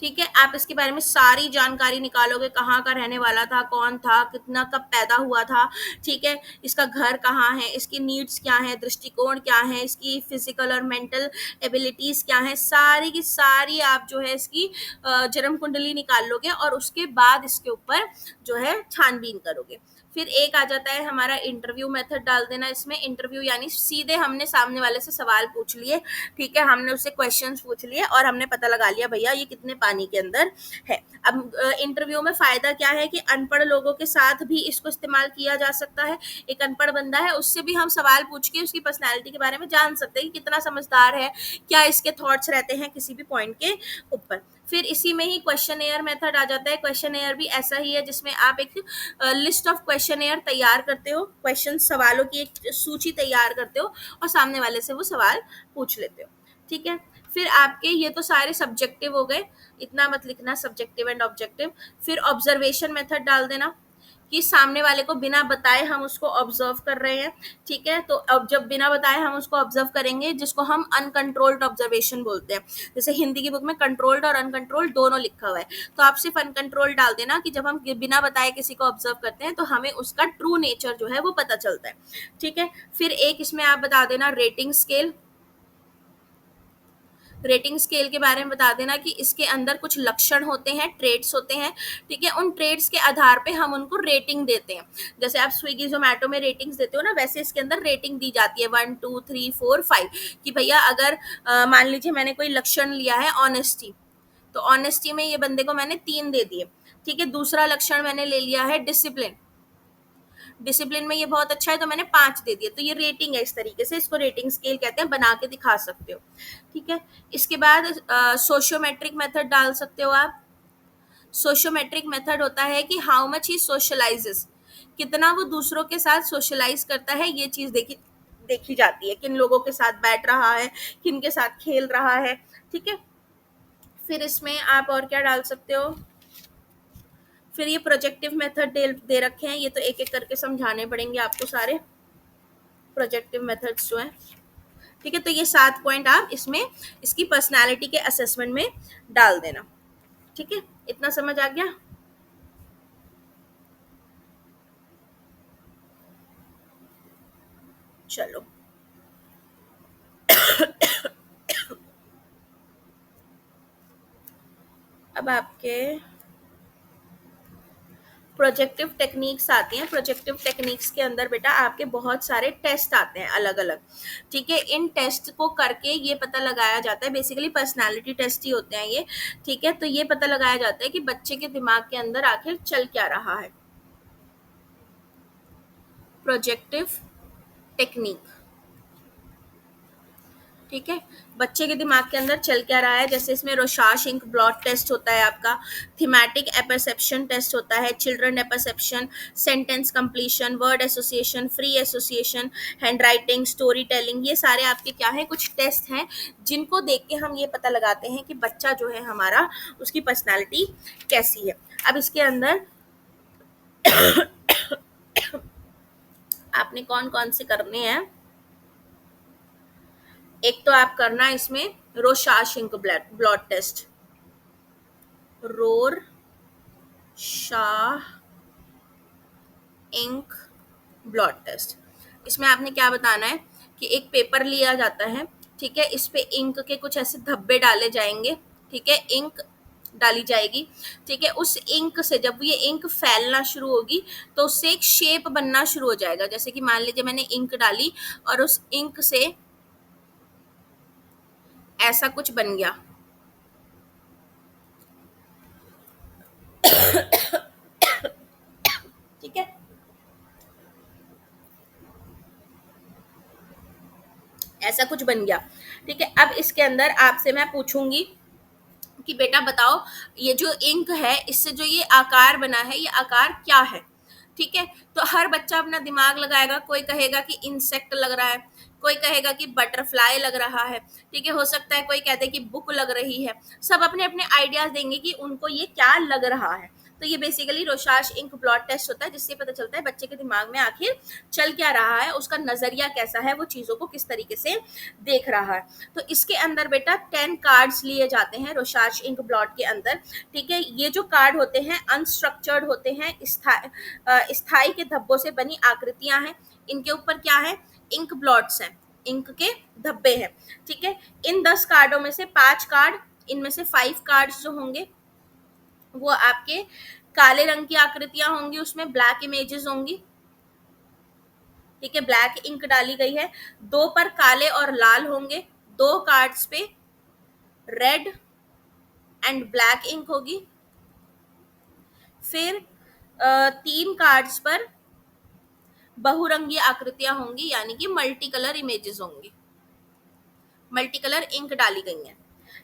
ठीक है, आप इसके बारे में सारी जानकारी निकालोगे, कहाँ का रहने वाला था, कौन था, कितना कब पैदा हुआ था, ठीक है, इसका घर कहाँ है, इसकी नीड्स क्या है, दृष्टिकोण क्या है, इसकी फिजिकल और मेंटल एबिलिटीज क्या है, सारी की सारी आप जो है इसकी जन्म कुंडली निकाल लोगे और उसके बाद इसके ऊपर जो है छानबीन करोगे। फिर एक आ जाता है हमारा इंटरव्यू मेथड डाल देना। इसमें इंटरव्यू यानी सीधे हमने सामने वाले से सवाल पूछ लिए, ठीक है, हमने उससे क्वेश्चंस पूछ लिए और हमने पता लगा लिया भैया ये कितने पानी के अंदर है। अब इंटरव्यू में फायदा क्या है कि अनपढ़ लोगों के साथ भी इसको इस्तेमाल किया जा सकता है। एक अनपढ़ बंदा है, उससे भी हम सवाल पूछ के उसकी पर्सनैलिटी के बारे में जान सकते हैं कि कितना समझदार है, क्या इसके थॉट्स रहते हैं किसी भी पॉइंट के ऊपर। फिर इसी में ही क्वेश्चन मेथड आ जाता है। क्वेश्चन भी ऐसा ही है जिसमें आप एक लिस्ट ऑफ क्वेश्चन तैयार करते हो, क्वेश्चन सवालों की एक सूची तैयार करते हो और सामने वाले से वो सवाल पूछ लेते हो। ठीक है, फिर आपके ये तो सारे सब्जेक्टिव हो गए, इतना मत लिखना सब्जेक्टिव एंड ऑब्जेक्टिव। फिर ऑब्जर्वेशन मेथड डाल देना कि सामने वाले को बिना बताए हम उसको ऑब्जर्व कर रहे हैं। ठीक है, तो अब जब बिना बताए हम उसको ऑब्जर्व करेंगे, जिसको हम अनकंट्रोल्ड ऑब्जर्वेशन बोलते हैं। जैसे हिंदी की बुक में कंट्रोल्ड और अनकंट्रोल्ड दोनों लिखा हुआ है, तो आप सिर्फ अनकंट्रोल्ड डाल देना कि जब हम बिना बताए किसी को ऑब्जर्व करते हैं तो हमें उसका ट्रू नेचर जो है वो पता चलता है। ठीक है, फिर एक इसमें आप बता देना रेटिंग स्केल। रेटिंग स्केल के बारे में बता देना कि इसके अंदर कुछ लक्षण होते हैं, ट्रेड्स होते हैं। ठीक है, उन ट्रेड्स के आधार पे हम उनको रेटिंग देते हैं। जैसे आप स्विगी जोमेटो में रेटिंग्स देते हो ना, वैसे इसके अंदर रेटिंग दी जाती है 1 2 3 4 5 कि भैया अगर मान लीजिए मैंने कोई लक्षण लिया है ऑनेस्टी, तो ऑनेस्टी में ये बंदे को मैंने 3 दे दिए। ठीक है, दूसरा लक्षण मैंने ले लिया है डिसिप्लिन, डिसिप्लिन में ये बहुत अच्छा है तो मैंने 5 दे दिए। तो ये रेटिंग है, इस तरीके से इसको रेटिंग स्केल कहते हैं, बना के दिखा सकते हो। ठीक है, इसके बाद सोशियोमेट्रिक मेथड डाल सकते हो आप। सोशियोमेट्रिक मेथड होता है कि हाउ मच ही सोशलाइजेस, कितना वो दूसरों के साथ सोशलाइज करता है, ये चीज देखी देखी जाती है, किन लोगों के साथ बैठ रहा है, किन के साथ खेल रहा है। ठीक है, फिर इसमें आप और क्या डाल सकते हो। फिर ये प्रोजेक्टिव मेथड दे रखे हैं, ये तो एक एक करके समझाने पड़ेंगे आपको सारे प्रोजेक्टिव मेथड्स जो हैं। ठीक है, तो ये 7 पॉइंट आप इसमें इसकी पर्सनालिटी के असेसमेंट में डाल देना। ठीक है, इतना समझ आ गया। चलो अब आपके प्रोजेक्टिव टेक्निक्स आती हैं। प्रोजेक्टिव टेक्निक्स के अंदर बेटा आपके बहुत सारे टेस्ट आते हैं अलग अलग। ठीक है, इन टेस्ट को करके ये पता लगाया जाता है, बेसिकली पर्सनालिटी टेस्ट ही होते हैं ये। ठीक है, तो ये पता लगाया जाता है कि बच्चे के दिमाग के अंदर आखिर चल क्या रहा है। प्रोजेक्टिव टेक्निक, ठीक है, बच्चे के दिमाग के अंदर चल क्या रहा है। जैसे इसमें रोशाश इंक ब्लॉट टेस्ट होता है आपका, थीमेटिक एपरसेप्शन टेस्ट होता है, children apperception, sentence completion, word association, free association, hand writing, story telling, ये सारे आपके क्या है कुछ टेस्ट हैं जिनको देख के हम ये पता लगाते हैं कि बच्चा जो है हमारा उसकी पर्सनैलिटी कैसी है। अब इसके अंदर आपने कौन कौन से करने हैं। एक तो आप करना इसमें Rorschach ink blot test, Rorschach ink blot test. इसमें आपने क्या बताना है कि एक पेपर लिया जाता है, ठीक है, इस पे इंक के कुछ ऐसे धब्बे डाले जाएंगे, ठीक है, इंक डाली जाएगी, ठीक है, उस इंक से जब ये इंक फैलना शुरू होगी तो उससे एक शेप बनना शुरू हो जाएगा। जैसे कि मान लीजिए मैंने इंक डाली और उस इंक से ऐसा कुछ बन गया, ठीक है, ऐसा कुछ बन गया, ठीक है। अब इसके अंदर आपसे मैं पूछूंगी कि बेटा बताओ ये जो इंक है इससे जो ये आकार बना है ये आकार क्या है, ठीक है। तो हर बच्चा अपना दिमाग लगाएगा, कोई कहेगा कि इंसेक्ट लग रहा है, कोई कहेगा कि बटरफ्लाई लग रहा है, ठीक है, हो सकता है कोई कहते कि बुक लग रही है। सब अपने अपने आइडियाज देंगे कि उनको ये क्या लग रहा है। तो ये बेसिकली रोशाश इंक ब्लॉट टेस्ट होता है, जिससे पता चलता है बच्चे के दिमाग में आखिर चल क्या रहा है, उसका नजरिया कैसा है, वो चीजों को किस तरीके से देख रहा है। तो इसके अंदर बेटा 10 कार्ड्स लिए जाते हैं रोशाश इंक ब्लॉट के अंदर, ठीक है। ये जो कार्ड होते हैं अनस्ट्रक्चर्ड होते हैं, स्थाई के धब्बों से बनी आकृतियां हैं, इनके ऊपर क्या है, इंक ब्लॉट्स हैं, इंक के धब्बे हैं, ठीक है। इन 10 कार्डों में से 5 कार्ड, इनमें से 5 कार्ड्स जो होंगे वो आपके काले रंग की आकृतियां होंगी, उसमें ब्लैक इमेजेस होंगी, ठीक है, ब्लैक इंक डाली गई है। 2 पर काले और लाल होंगे, 2 कार्ड्स पे रेड एंड ब्लैक इंक होगी। फिर 3 कार्ड्स पर बहुरंगी आकृतियां होंगी, यानी कि मल्टी कलर इमेजेस होंगी, मल्टी कलर इंक डाली गई हैं,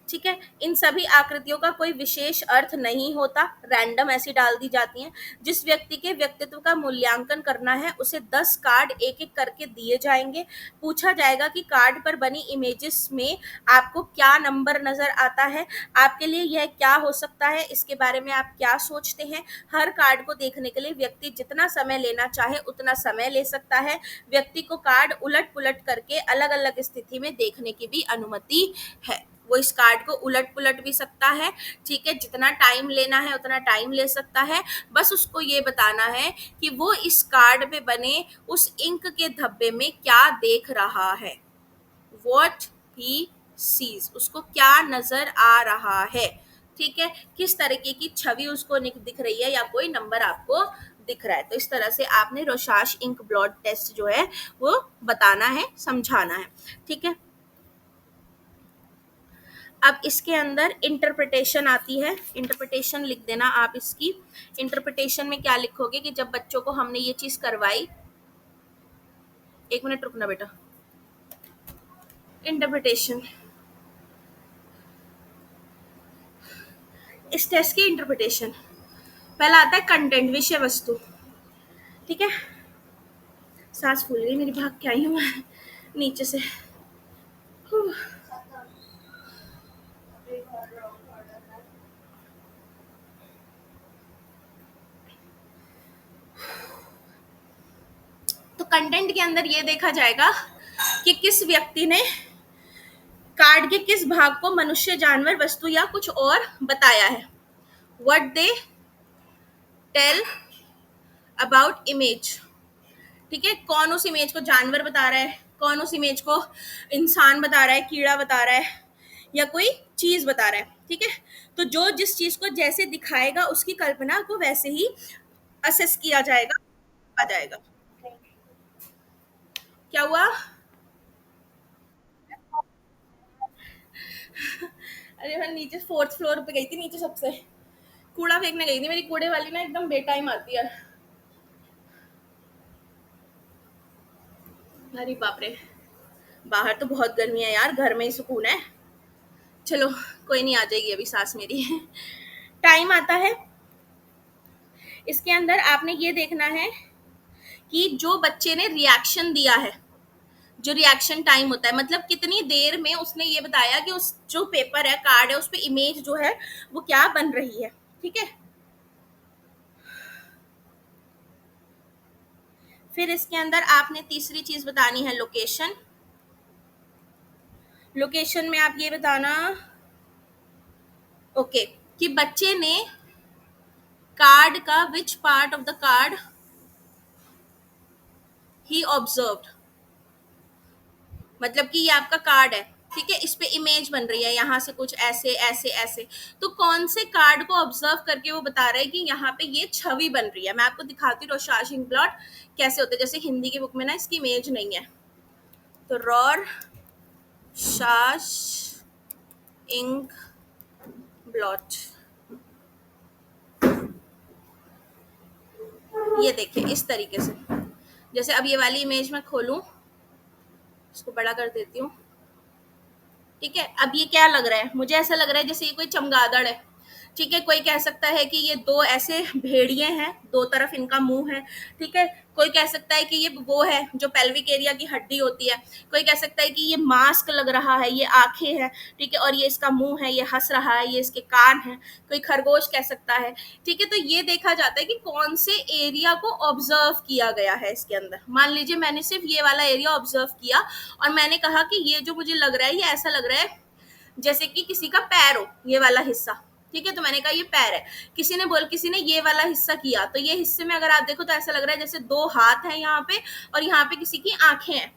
ठीक है। इन सभी आकृतियों का कोई विशेष अर्थ नहीं होता, रैंडम ऐसी डाल दी जाती हैं। जिस व्यक्ति के व्यक्तित्व का मूल्यांकन करना है उसे 10 कार्ड एक एक करके दिए जाएंगे। पूछा जाएगा कि कार्ड पर बनी इमेजेस में आपको क्या नंबर नजर आता है, आपके लिए यह क्या हो सकता है, इसके बारे में आप क्या सोचते हैं। हर कार्ड को देखने के लिए व्यक्ति जितना समय लेना चाहे उतना समय ले सकता है। व्यक्ति को कार्ड उलट पुलट करके अलग अलग स्थिति में देखने की भी अनुमति है। वो इस कार्ड को उलट पुलट भी सकता है, ठीक है, जितना टाइम लेना है उतना टाइम ले सकता है। बस उसको ये बताना है कि वो इस कार्ड पे बने उस इंक के धब्बे में क्या देख रहा है, वॉट ही सीज, उसको क्या नजर आ रहा है, ठीक है, किस तरीके की छवि उसको दिख रही है या कोई नंबर आपको दिख रहा है। तो इस तरह से आपने रोशाश इंक ब्लॉट टेस्ट जो है वो बताना है, समझाना है, ठीक है। अब इसके अंदर इंटरप्रिटेशन आती है, इंटरप्रिटेशन लिख देना आप इसकी। इंटरप्रिटेशन में क्या लिखोगे कि जब बच्चों को हमने ये चीज करवाई, 1 मिनट रुकना बेटा। इंटरप्रिटेशन, इस टेस्ट की इंटरप्रिटेशन, पहला आता है कंटेंट, विषय वस्तु, ठीक है। सांस फूल गई मेरी, भाग के आई हूँ मैं नीचे से। तो कंटेंट के अंदर ये देखा जाएगा कि किस व्यक्ति ने कार्ड के किस भाग को मनुष्य, जानवर, वस्तु या कुछ और बताया है। What they tell about image, ठीक है, कौन उस इमेज को जानवर बता रहा है, कौन उस इमेज को इंसान बता रहा है, कीड़ा बता रहा है या कोई चीज बता रहा है, ठीक है। तो जो जिस चीज को जैसे दिखाएगा उसकी कल्पना को वैसे ही असेस किया जाएगा, आ जाएगा। क्या हुआ? अरे मैं नीचे 4th फ्लोर पे गई थी, नीचे सबसे कूड़ा फेंकने गई थी, मेरी कूड़े वाली ना एकदम बेटाइम आती है। अरे बाप रे, बाहर तो बहुत गर्मी है यार, घर में ही सुकून है। चलो कोई नहीं, आ जाएगी अभी सांस मेरी। टाइम आता है, इसके अंदर आपने ये देखना है कि जो बच्चे ने रिएक्शन दिया है, जो रिएक्शन टाइम होता है, मतलब कितनी देर में उसने ये बताया कि उस जो पेपर है, कार्ड है, उस पे इमेज जो है वो क्या बन रही है, ठीक है। फिर इसके अंदर आपने तीसरी चीज बतानी है लोकेशन। लोकेशन में आप ये बताना, ओके, कि बच्चे ने कार्ड कार्ड का which part of the card he observed, मतलब कि ये आपका कार्ड है, ठीक है, इस पे इमेज बन रही है, यहाँ से कुछ ऐसे ऐसे ऐसे, तो कौन से कार्ड को ऑब्जर्व करके वो बता रहा है कि यहाँ पे ये छवि बन रही है। मैं आपको दिखाती हूँ रॉशार्श इंक ब्लॉट कैसे होते हैं, जैसे हिंदी की बुक में ना इसकी इमेज नहीं है, तो रॉशार्श इंक ब्लॉट, ये देखिए इस तरीके से, जैसे अब ये वाली इमेज मैं खोलूं, इसको बड़ा कर देती हूँ, ठीक है। अब ये क्या लग रहा है, मुझे ऐसा लग रहा है जैसे ये कोई चमगादड़ है, ठीक है। कोई कह सकता है कि ये दो ऐसे भेड़िए हैं, दो तरफ इनका मुंह है, ठीक है। कोई कह सकता है कि ये वो है जो पेल्विक एरिया की हड्डी होती है, कोई कह सकता है कि ये मास्क लग रहा है, ये आंखें हैं, ठीक है, और ये इसका मुंह है, ये हंस रहा है, ये इसके कान है, कोई खरगोश कह सकता है, ठीक है। तो ये देखा जाता है कि कौन से एरिया को ऑब्जर्व किया गया है इसके अंदर। मान लीजिए मैंने सिर्फ ये वाला एरिया ऑब्जर्व किया और मैंने कहा कि ये जो मुझे लग रहा है, ये ऐसा लग रहा है जैसे कि किसी का पैर हो, ये वाला हिस्सा, ठीक है, तो मैंने कहा ये पैर है। किसी ने ये वाला हिस्सा किया, तो ये हिस्से में अगर आप देखो तो ऐसा लग रहा है जैसे दो हाथ हैं यहाँ पे और यहाँ पे किसी की आंखें हैं,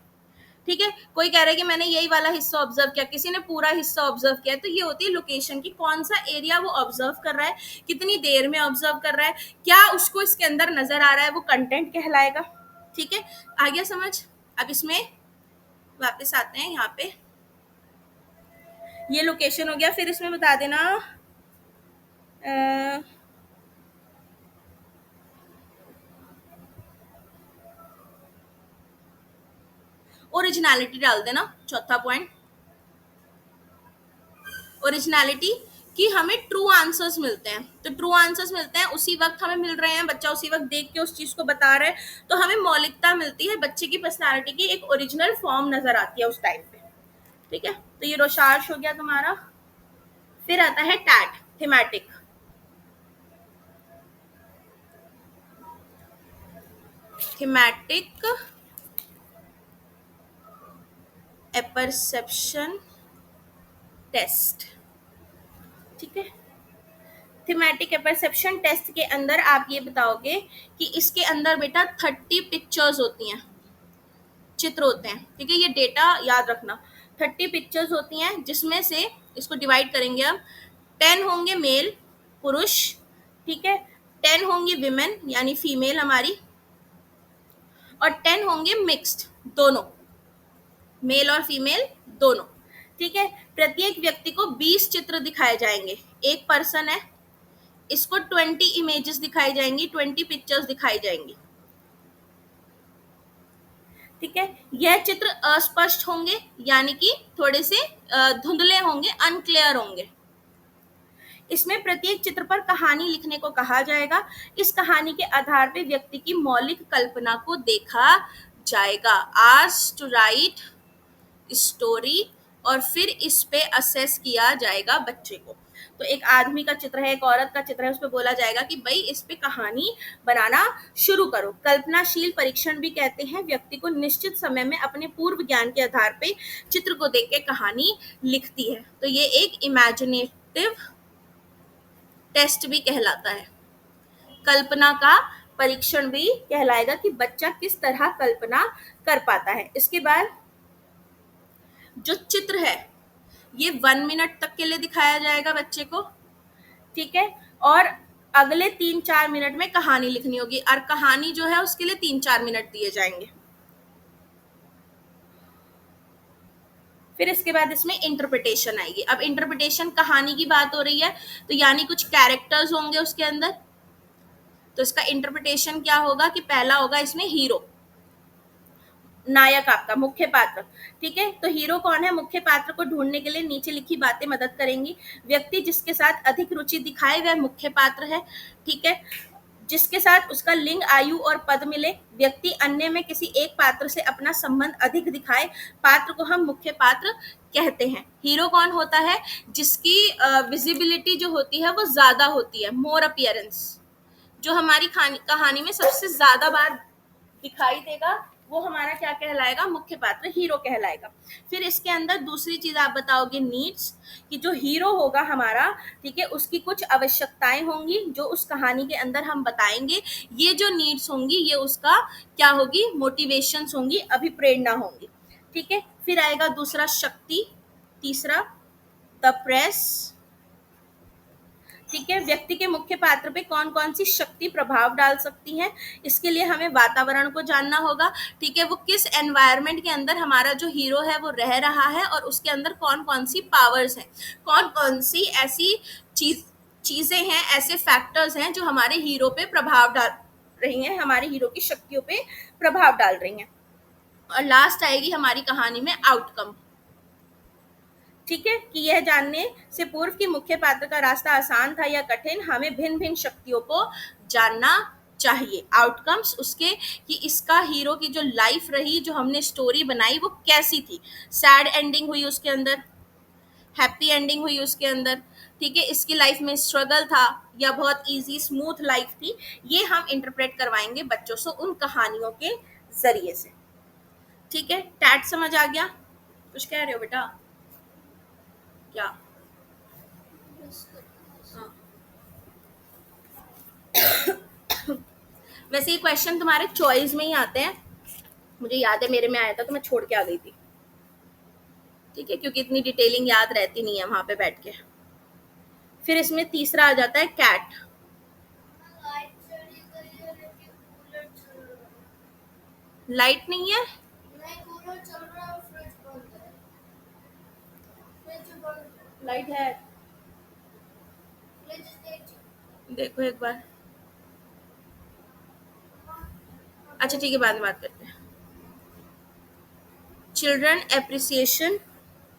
ठीक है। कोई कह रहा है कि मैंने यही वाला हिस्सा ऑब्जर्व किया, किसी ने पूरा हिस्सा ऑब्जर्व किया। तो ये होती है लोकेशन की, कौन सा एरिया वो ऑब्जर्व कर रहा है, कितनी देर में ऑब्जर्व कर रहा है, क्या उसको इसके अंदर नजर आ रहा है, वो कंटेंट कहलाएगा, ठीक है। आ गया समझ। अब इसमें वापस आते हैं, यहाँ पे ये लोकेशन हो गया। फिर इसमें बता देना ओरिजिनलिटी डाल देना, चौथा पॉइंट, ओरिजिनलिटी, कि हमें ट्रू आंसर्स मिलते हैं। तो ट्रू आंसर्स मिलते हैं उसी वक्त हमें मिल रहे हैं, बच्चा उसी वक्त देख के उस चीज को बता रहा है, तो हमें मौलिकता मिलती है, बच्चे की पर्सनालिटी की एक ओरिजिनल फॉर्म नजर आती है उस टाइम पे, ठीक है। तो ये रोशार्श हो गया तुम्हारा। फिर आता है टैट, थीमेटिक, थीमेटिक एपर्सेप्शन टेस्ट, ठीक है। थीमेटिक परसेप्शन टेस्ट के अंदर आप ये बताओगे कि इसके अंदर बेटा 30 पिक्चर्स होती हैं, चित्र होते हैं, ठीक है। ये डेटा याद रखना, 30 पिक्चर्स होती हैं, जिसमें से इसको डिवाइड करेंगे हम, 10 होंगे मेल, पुरुष, ठीक है, 10 होंगी विमेन यानी फीमेल हमारी, और 10 होंगे मिक्स्ड, दोनों मेल और फीमेल दोनों, ठीक है। प्रत्येक व्यक्ति को 20 चित्र दिखाए जाएंगे, एक पर्सन है, इसको 20 इमेजेस दिखाई जाएंगी, 20 पिक्चर्स दिखाई जाएंगी, ठीक है। यह चित्र अस्पष्ट होंगे, यानी कि थोड़े से धुंधले होंगे, अनक्लियर होंगे। इसमें प्रत्येक चित्र पर कहानी लिखने को कहा जाएगा। इस कहानी के आधार पर व्यक्ति की मौलिक कल्पना को देखा जाएगा। आस्क्ड टू राइट स्टोरी, और फिर इस पे असेस किया जाएगा बच्चे को। तो एक आदमी का चित्र है, एक औरत का चित्र है, उस पर बोला जाएगा कि भाई इस पे कहानी बनाना शुरू करो। कल्पनाशील परीक्षण भी कहते हैं, व्यक्ति को निश्चित समय में अपने पूर्व ज्ञान के आधार पे चित्र को देख के कहानी लिखती है। तो ये एक इमेजिनेटिव टेस्ट भी कहलाता है, कल्पना का परीक्षण भी कहलाएगा कि बच्चा किस तरह कल्पना कर पाता है। इसके बाद जो चित्र है ये 1 मिनट तक के लिए दिखाया जाएगा बच्चे को, ठीक है, और अगले 3-4 मिनट में कहानी लिखनी होगी, और कहानी जो है उसके लिए 3-4 मिनट दिए जाएंगे। फिर इसके बाद इसमें इंटरप्रिटेशन आएगी। अब इंटरप्रिटेशन, कहानी की बात हो रही है तो यानी कुछ कैरेक्टर्स होंगे उसके अंदर, तो इसका इंटरप्रिटेशन क्या होगा कि पहला होगा इसमें हीरो, नायक आपका मुख्य पात्र, ठीक है। तो हीरो कौन है, मुख्य पात्र को ढूंढने के लिए नीचे लिखी बातें मदद करेंगी। व्यक्ति जिसके साथ अधिक रुचि दिखाए वह मुख्य पात्र है, ठीक है। जिसके साथ उसका लिंग, आयु और पद मिले। व्यक्ति अन्य में किसी एक पात्र से अपना संबंध अधिक दिखाए, पात्र को हम मुख्य पात्र कहते हैं। हीरो कौन होता है, जिसकी विजिबिलिटी जो होती है वो ज्यादा होती है, मोर अपीयरेंस, जो हमारी कहानी में सबसे ज्यादा बार दिखाई देगा वो हमारा क्या कहलाएगा, मुख्य पात्र, हीरो कहलाएगा। फिर इसके अंदर दूसरी चीज आप बताओगे नीड्स, कि जो हीरो होगा हमारा, ठीक है, उसकी कुछ आवश्यकताएं होंगी जो उस कहानी के अंदर हम बताएंगे। ये जो नीड्स होंगी ये उसका क्या होगी, मोटिवेशंस होंगी, अभिप्रेरणा होंगी। ठीक है, फिर आएगा दूसरा शक्ति, तीसरा द प्रेस। ठीक है, व्यक्ति के मुख्य पात्र पे कौन कौन सी शक्ति प्रभाव डाल सकती है, इसके लिए हमें वातावरण को जानना होगा। ठीक है, वो किस एनवायरनमेंट के अंदर हमारा जो हीरो है वो रह रहा है और उसके अंदर कौन कौन सी पावर्स हैं, कौन कौन सी ऐसी चीजें हैं, ऐसे फैक्टर्स हैं जो हमारे हीरो पे प्रभाव डाल रही हैं, हमारे हीरो की शक्तियों पे प्रभाव डाल रही हैं। और लास्ट आएगी हमारी कहानी में आउटकम। ठीक है, कि यह जानने से पूर्व कि मुख्य पात्र का रास्ता आसान था या कठिन, हमें भिन्न भिन्न शक्तियों को जानना चाहिए। आउटकम्स उसके, कि इसका हीरो की जो लाइफ रही, जो हमने स्टोरी बनाई वो कैसी थी, सैड एंडिंग हुई उसके अंदर, हैप्पी एंडिंग हुई उसके अंदर, ठीक है, इसकी लाइफ में स्ट्रगल था या बहुत इजी स्मूथ लाइफ थी, ये हम इंटरप्रेट करवाएंगे बच्चों से उन कहानियों के जरिए से। ठीक है, टैट समझ आ गया? कुछ कह रहे हो बेटा? क्या? हाँ। वैसे ये क्वेश्चन तुम्हारे चॉइस में ही आते हैं, मुझे याद है मेरे में आया था तो मैं छोड़ के आ गई थी। ठीक है, क्योंकि इतनी डिटेलिंग याद रहती नहीं है वहां पे बैठ के। फिर इसमें तीसरा आ जाता है कैट। लाइट नहीं है, लाइट है, देखो एक बार। अच्छा ठीक है, बाद में बात करते हैं। Children appreciation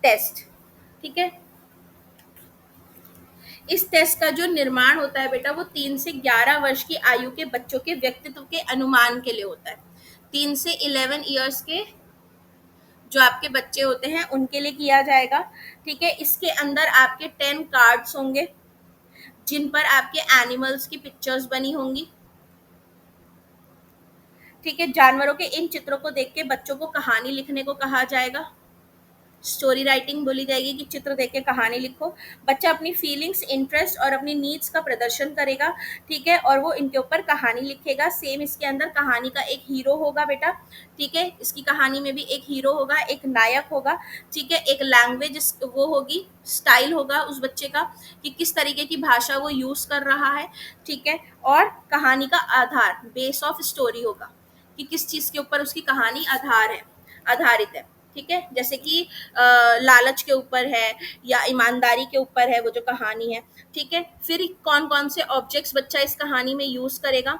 test. ठीक है, इस टेस्ट का जो निर्माण होता है बेटा, वो 3 से 11 वर्ष की आयु के बच्चों के व्यक्तित्व के अनुमान के लिए होता है। 3 से 11 ईयर्स के जो आपके बच्चे होते हैं उनके लिए किया जाएगा। ठीक है, इसके अंदर आपके 10 कार्ड्स होंगे जिन पर आपके एनिमल्स की पिक्चर्स बनी होंगी। ठीक है, जानवरों के इन चित्रों को देख के बच्चों को कहानी लिखने को कहा जाएगा। स्टोरी राइटिंग बोली जाएगी कि चित्र देख के कहानी लिखो। बच्चा अपनी फीलिंग्स, इंटरेस्ट और अपनी नीड्स का प्रदर्शन करेगा। ठीक है, और वो इनके ऊपर कहानी लिखेगा। सेम इसके अंदर कहानी का एक हीरो होगा बेटा। ठीक है, इसकी कहानी में भी एक हीरो होगा, एक नायक होगा। ठीक है, एक लैंग्वेज वो होगी, स्टाइल होगा उस बच्चे का कि किस तरीके की भाषा वो यूज कर रहा है। ठीक है, और कहानी का आधार, बेस ऑफ स्टोरी होगा कि किस चीज के ऊपर उसकी कहानी आधारित है। ठीक है, जैसे कि लालच के ऊपर है या ईमानदारी के ऊपर है वो जो कहानी है। ठीक है, फिर कौन कौन से ऑब्जेक्ट्स बच्चा इस कहानी में यूज करेगा,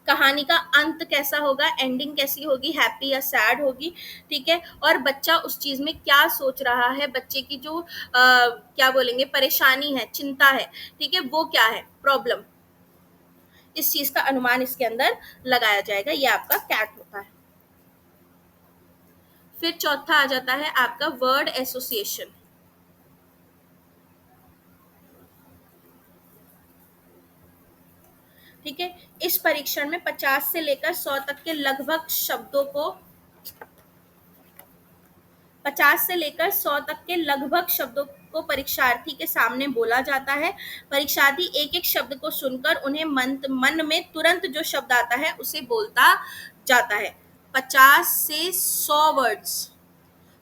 कहानी का अंत कैसा होगा, एंडिंग कैसी होगी, हैप्पी या सैड होगी। ठीक है, और बच्चा उस चीज में क्या सोच रहा है, बच्चे की जो क्या बोलेंगे परेशानी है, चिंता है, ठीक है, वो क्या है, प्रॉब्लम, इस चीज का अनुमान इसके अंदर लगाया जाएगा। ये आपका कैट होता है। फिर चौथा आ जाता है आपका वर्ड एसोसिएशन। ठीक है, इस परीक्षण में 50 से लेकर 100 तक के लगभग शब्दों को 50 से लेकर 100 तक के लगभग शब्दों को परीक्षार्थी के सामने बोला जाता है। परीक्षार्थी एक एक शब्द को सुनकर उन्हें मन में तुरंत जो शब्द आता है उसे बोलता जाता है। 50 से 100 वर्ड्स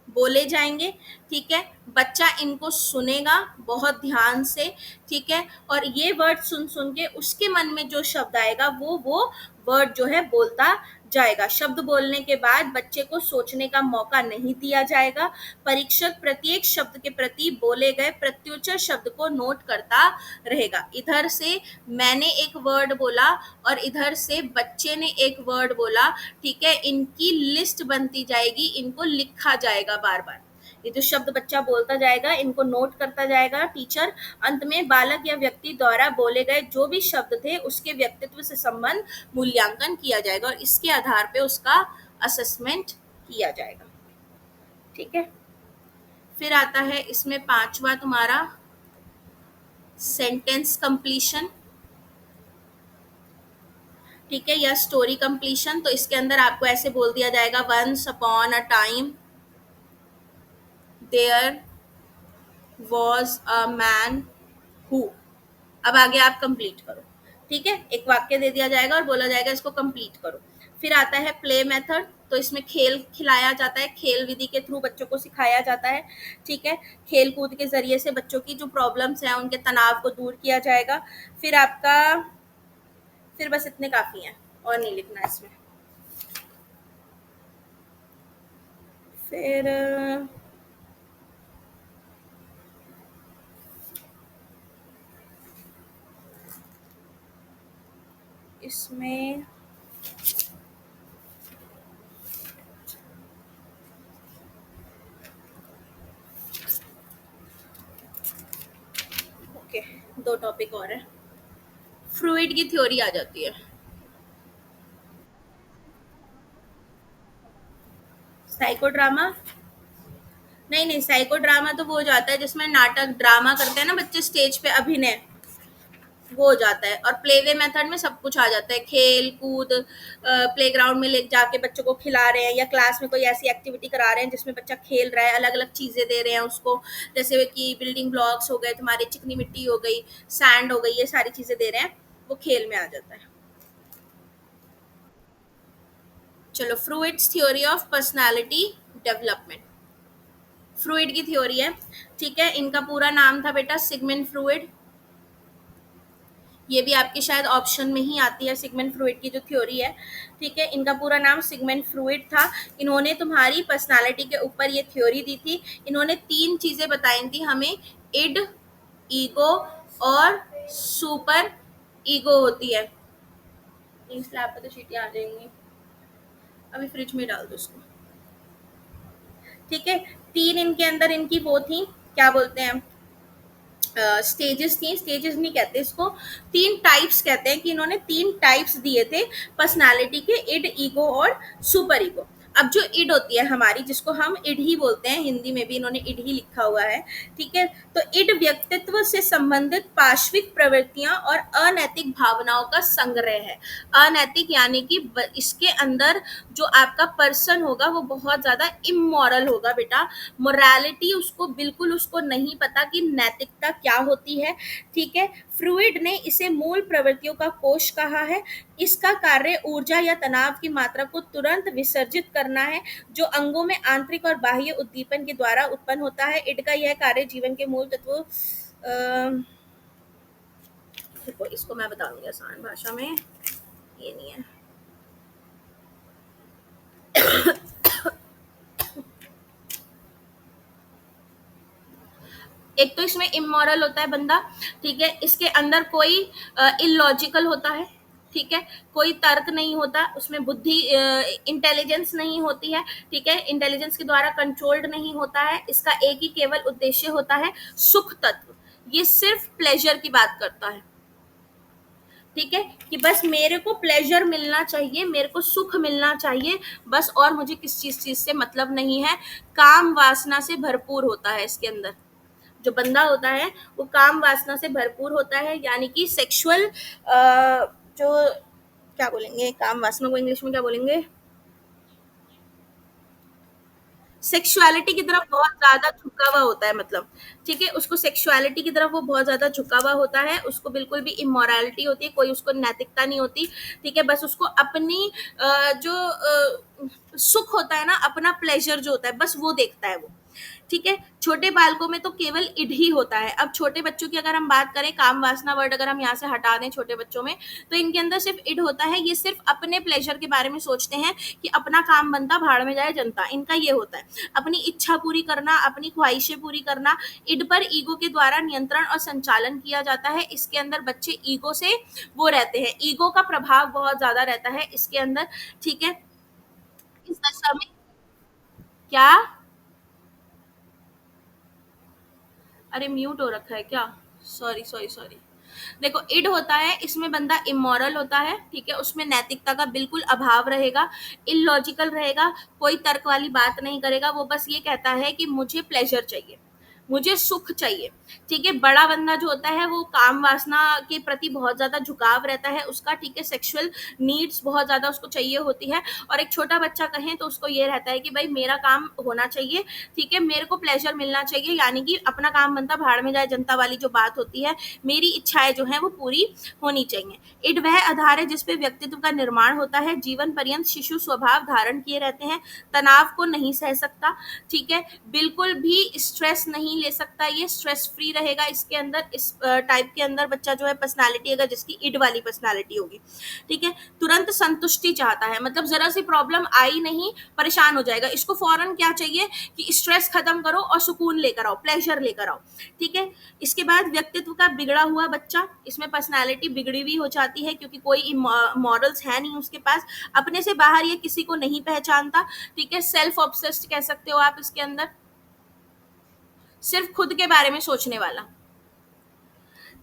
बोले जाएंगे। ठीक है, बच्चा इनको सुनेगा बहुत ध्यान से। ठीक है, और ये वर्ड सुन सुन के उसके मन में जो शब्द आएगा वो वर्ड जो है बोलता जाएगा। शब्द बोलने के बाद बच्चे को सोचने का मौका नहीं दिया जाएगा। परीक्षक प्रत्येक शब्द के प्रति बोले गए प्रत्युत्तर शब्द को नोट करता रहेगा। इधर से मैंने एक वर्ड बोला और इधर से बच्चे ने एक वर्ड बोला। ठीक है, इनकी लिस्ट बनती जाएगी, इनको लिखा जाएगा बार बार। ये जो शब्द बच्चा बोलता जाएगा इनको नोट करता जाएगा टीचर। अंत में बालक या व्यक्ति द्वारा बोले गए जो भी शब्द थे उसके व्यक्तित्व से संबंध मूल्यांकन किया जाएगा और इसके आधार पे उसका असेसमेंट किया जाएगा। ठीक है, फिर आता है इसमें पांचवा तुम्हारा सेंटेंस कंप्लीशन। ठीक है, या स्टोरी कंप्लीशन, तो इसके अंदर आपको ऐसे बोल दिया जाएगा, once upon a time there was a man who. अब आगे आप कंप्लीट करो। ठीक है, एक वाक्य दे दिया जाएगा और बोला जाएगा इसको कंप्लीट करो। फिर आता है प्ले मेथड, तो इसमें खेल खिलाया जाता है, खेल विधि के थ्रू बच्चों को सिखाया जाता है। ठीक है, खेल कूद के जरिए से बच्चों की जो प्रॉब्लम्स हैं उनके तनाव को दूर किया जाएगा। फिर आपका, फिर बस इतने काफी हैं, और नहीं लिखना है इसमें। फिर इसमें ओके, दो टॉपिक और है। फ्रूइड की थ्योरी आ जाती है। साइको ड्रामा, नहीं नहीं, साइको ड्रामा तो वो हो जाता है जिसमें नाटक ड्रामा करते हैं ना बच्चे स्टेज पे, अभिनय, वो हो जाता है। और प्लेवे मेथड में सब कुछ आ जाता है, खेल कूद, प्लेग्राउंड में ले जाके बच्चों को खिला रहे हैं, या क्लास में कोई ऐसी एक्टिविटी करा रहे हैं जिसमें बच्चा खेल रहा है, अलग अलग चीजें दे रहे हैं उसको, जैसे कि बिल्डिंग ब्लॉक्स हो गए तुम्हारे, चिकनी मिट्टी हो गई, सैंड हो गई, ये सारी चीजें दे रहे हैं, वो खेल में आ जाता है। चलो, फ्रूइड्स थ्योरी ऑफ पर्सनालिटी डेवलपमेंट, फ्रूइड की थ्योरी है। ठीक है, इनका पूरा नाम था बेटा सिगमंड फ्रूइड। ये भी आपके शायद ऑप्शन में ही आती है, सिगमंड फ्रूइड की जो थ्योरी है। ठीक है, इनका पूरा नाम सिगमंड फ्रूइड था। इन्होंने तुम्हारी पर्सनालिटी के ऊपर ये थ्योरी दी थी। इन्होंने तीन चीजें बताई थी हमें, इड, ईगो और सुपर ईगो होती है। इस लैब पे तो चीटियां आ जाएंगी, अभी फ्रिज में डाल दो उसको। ठीक है, तीन इनके अंदर इनकी वो थी, क्या बोलते हैं, स्टेजेस थी, स्टेजेस नहीं कहते इसको, तीन टाइप्स कहते हैं, कि इन्होंने तीन टाइप्स दिए थे पर्सनालिटी के, इड, ईगो और सुपर ईगो। अब जो इड होती है हमारी, जिसको हम इड ही बोलते हैं, हिंदी में भी इन्होंने इड ही लिखा हुआ है। ठीक है, तो इड व्यक्तित्व से संबंधित पाश्विक प्रवृत्तियां और अनैतिक भावनाओं का संग्रह है। अनैतिक यानी कि इसके अंदर जो आपका पर्सन होगा वो बहुत ज्यादा इमोरल होगा बेटा, मोरालिटी उसको बिल्कुल, उसको नहीं पता कि नैतिकता क्या होती है। ठीक है, फ्रूइड ने इसे मूल प्रवृत्तियों का कोष कहा है। इसका कार्य ऊर्जा या तनाव की मात्रा को तुरंत विसर्जित करना है, जो अंगों में आंतरिक और बाह्य उद्दीपन के द्वारा उत्पन्न होता है। इड का यह कार्य जीवन के मूल तत्वों, देखो इसको मैं बताऊंगी आसान भाषा में, ये नहीं है। एक तो इसमें इमोरल होता है बंदा। ठीक है, इसके अंदर कोई इलॉजिकल होता है। ठीक है, कोई तर्क नहीं होता उसमें, बुद्धि, इंटेलिजेंस नहीं होती है। ठीक है, इंटेलिजेंस के द्वारा कंट्रोल्ड नहीं होता है। इसका एक ही केवल उद्देश्य होता है, सुख तत्व। ये सिर्फ प्लेजर की बात करता है। ठीक है, कि बस मेरे को प्लेजर मिलना चाहिए, मेरे को सुख मिलना चाहिए बस, और मुझे किस चीज से मतलब नहीं है। काम वासना से भरपूर होता है इसके अंदर। जो बंदा होता है वो काम वासना से भरपूर होता है, यानी कि सेक्सुअल, जो क्या बोलेंगे काम वासना को इंग्लिश में क्या बोलेंगे, सेक्सुअलिटी की तरफ बहुत ज्यादा झुका हुआ होता है, मतलब। ठीक है, उसको सेक्सुअलिटी की तरफ वो बहुत ज्यादा झुका हुआ होता है, उसको बिल्कुल भी इमोरलिटी होती है, कोई उसको नैतिकता नहीं होती। ठीक है, बस उसको अपनी जो सुख होता है ना, अपना प्लेजर जो होता है, बस वो देखता है वो। ठीक है, छोटे बालकों में तो केवल इड ही होता है। अब छोटे बच्चों की अगर हम बात करें, काम वासना वर्ड अगर हम यहाँ से हटा दें छोटे बच्चों में, तो इनके अंदर सिर्फ इड होता है। ये सिर्फ अपने प्लेजर के बारे में सोचते हैं कि अपना काम बनता, भाड़ में जाए जनता, इनका ये होता है, अपनी इच्छा पूरी करना, अपनी ख्वाहिशें पूरी करना। इड पर ईगो के द्वारा नियंत्रण और संचालन किया जाता है। इसके अंदर बच्चे ईगो से वो रहते हैं, ईगो का प्रभाव बहुत ज्यादा रहता है इसके अंदर। ठीक है, इस दशा में क्या, अरे म्यूट हो रखा है क्या, सॉरी सॉरी सॉरी। देखो, इड होता है, इसमें बंदा इमोरल होता है। ठीक है, उसमें नैतिकता का बिल्कुल अभाव रहेगा, इलॉजिकल रहेगा, कोई तर्क वाली बात नहीं करेगा, वो बस ये कहता है कि मुझे प्लेजर चाहिए, मुझे सुख चाहिए। ठीक है, बड़ा बंदा जो होता है वो काम वासना के प्रति बहुत ज्यादा झुकाव रहता है उसका। ठीक है, सेक्सुअल नीड्स बहुत ज्यादा उसको चाहिए होती है। और एक छोटा बच्चा कहें तो उसको ये रहता है कि भाई मेरा काम होना चाहिए, ठीक है, मेरे को प्लेजर मिलना चाहिए, यानी कि अपना काम बनता भाड़ में जाए जनता वाली जो बात होती है, मेरी इच्छाएं जो है वो पूरी होनी चाहिए। इड वह आधार है जिसपे व्यक्तित्व का निर्माण होता है। जीवन पर्यंत शिशु स्वभाव धारण किए रहते हैं, तनाव को नहीं सह सकता। ठीक है, बिल्कुल भी स्ट्रेस नहीं ले सकता, ये स्ट्रेस फ्री रहेगा। इसके अंदर इस टाइप के अंदर बच्चा जो है पर्सनालिटी अगर जिसकी इड वाली पर्सनालिटी होगी, ठीक है, तुरंत संतुष्टि चाहता है, मतलब जरा सी प्रॉब्लम आई नहीं परेशान हो जाएगा, इसको फौरन क्या चाहिए कि स्ट्रेस खत्म करो और सुकून लेकर आओ, प्लेजर लेकर आओ। ठीक है, इसके बाद व्यक्तित्व का बिगड़ा हुआ बच्चा, इसमें पर्सनालिटी बिगड़ी हुई हो जाती है क्योंकि कोई मॉरल्स है नहीं उसके पास, अपने से बाहर ये किसी को नहीं पहचानता। ठीक है, सेल्फ ऑब्सेस्ड कह सकते हो आप इसके अंदर, सिर्फ खुद के बारे में सोचने वाला।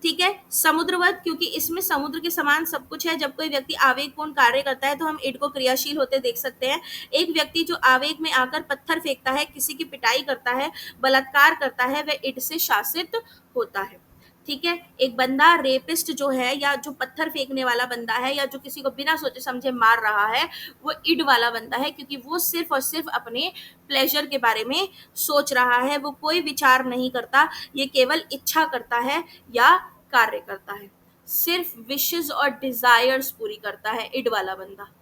ठीक है, समुद्रवत, क्योंकि इसमें समुद्र के समान सब कुछ है। जब कोई व्यक्ति आवेगपूर्ण कार्य करता है तो हम इड को क्रियाशील होते देख सकते हैं। एक व्यक्ति जो आवेग में आकर पत्थर फेंकता है, किसी की पिटाई करता है, बलात्कार करता है, वह इड से शासित होता है। ठीक है, एक बंदा रेपिस्ट जो है या जो पत्थर फेंकने वाला बंदा है या जो किसी को बिना सोचे समझे मार रहा है, वो इड वाला बंदा है, क्योंकि वो सिर्फ और सिर्फ अपने प्लेजर के बारे में सोच रहा है, वो कोई विचार नहीं करता, ये केवल इच्छा करता है या कार्य करता है, सिर्फ विशेस और डिजायर्स पूरी करता है इड वाला बंदा।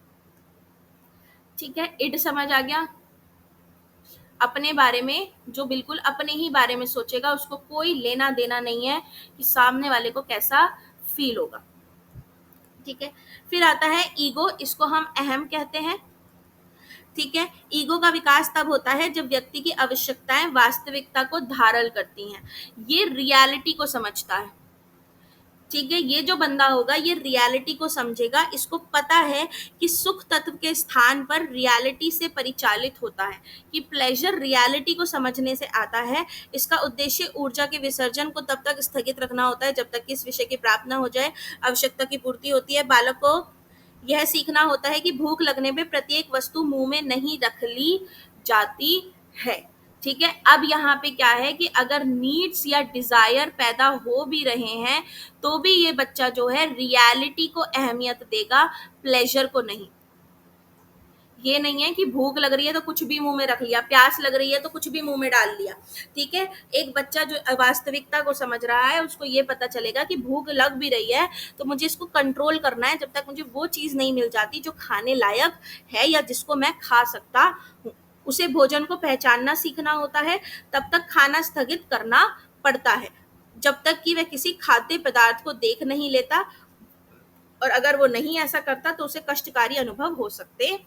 ठीक है, इड समझ आ गया, अपने बारे में जो बिल्कुल अपने ही बारे में सोचेगा, उसको कोई लेना देना नहीं है कि सामने वाले को कैसा फील होगा। ठीक है, फिर आता है ईगो, इसको हम अहम कहते हैं। ठीक है, ईगो का विकास तब होता है जब व्यक्ति की आवश्यकताएं वास्तविकता को धारण करती हैं, ये रियलिटी को समझता है। ठीक है, ये जो बंदा होगा ये रियलिटी को समझेगा, इसको पता है कि सुख तत्व के स्थान पर रियलिटी से परिचालित होता है, कि प्लेजर रियलिटी को समझने से आता है। इसका उद्देश्य ऊर्जा के विसर्जन को तब तक स्थगित रखना होता है जब तक कि इस विषय की प्राप्त न हो जाए, आवश्यकता की पूर्ति होती है। बालक को यह सीखना होता है कि भूख लगने पे प्रत्येक वस्तु मुंह में नहीं रख ली जाती है। ठीक है, अब यहाँ पे क्या है कि अगर नीड्स या डिजायर पैदा हो भी रहे हैं तो भी ये बच्चा जो है रियलिटी को अहमियत देगा, प्लेजर को नहीं। ये नहीं है कि भूख लग रही है तो कुछ भी मुंह में रख लिया, प्यास लग रही है तो कुछ भी मुंह में डाल लिया। ठीक है, एक बच्चा जो वास्तविकता को समझ रहा है उसको ये पता चलेगा कि भूख लग भी रही है तो मुझे इसको कंट्रोल करना है जब तक मुझे वो चीज नहीं मिल जाती जो खाने लायक है या जिसको मैं खा सकता हूँ। उसे भोजन को पहचानना सीखना होता है, तब तक खाना स्थगित करना पड़ता है जब तक कि वह किसी खाद्य पदार्थ को देख नहीं लेता, और अगर वो नहीं ऐसा करता तो उसे कष्टकारी अनुभव हो सकते हैं।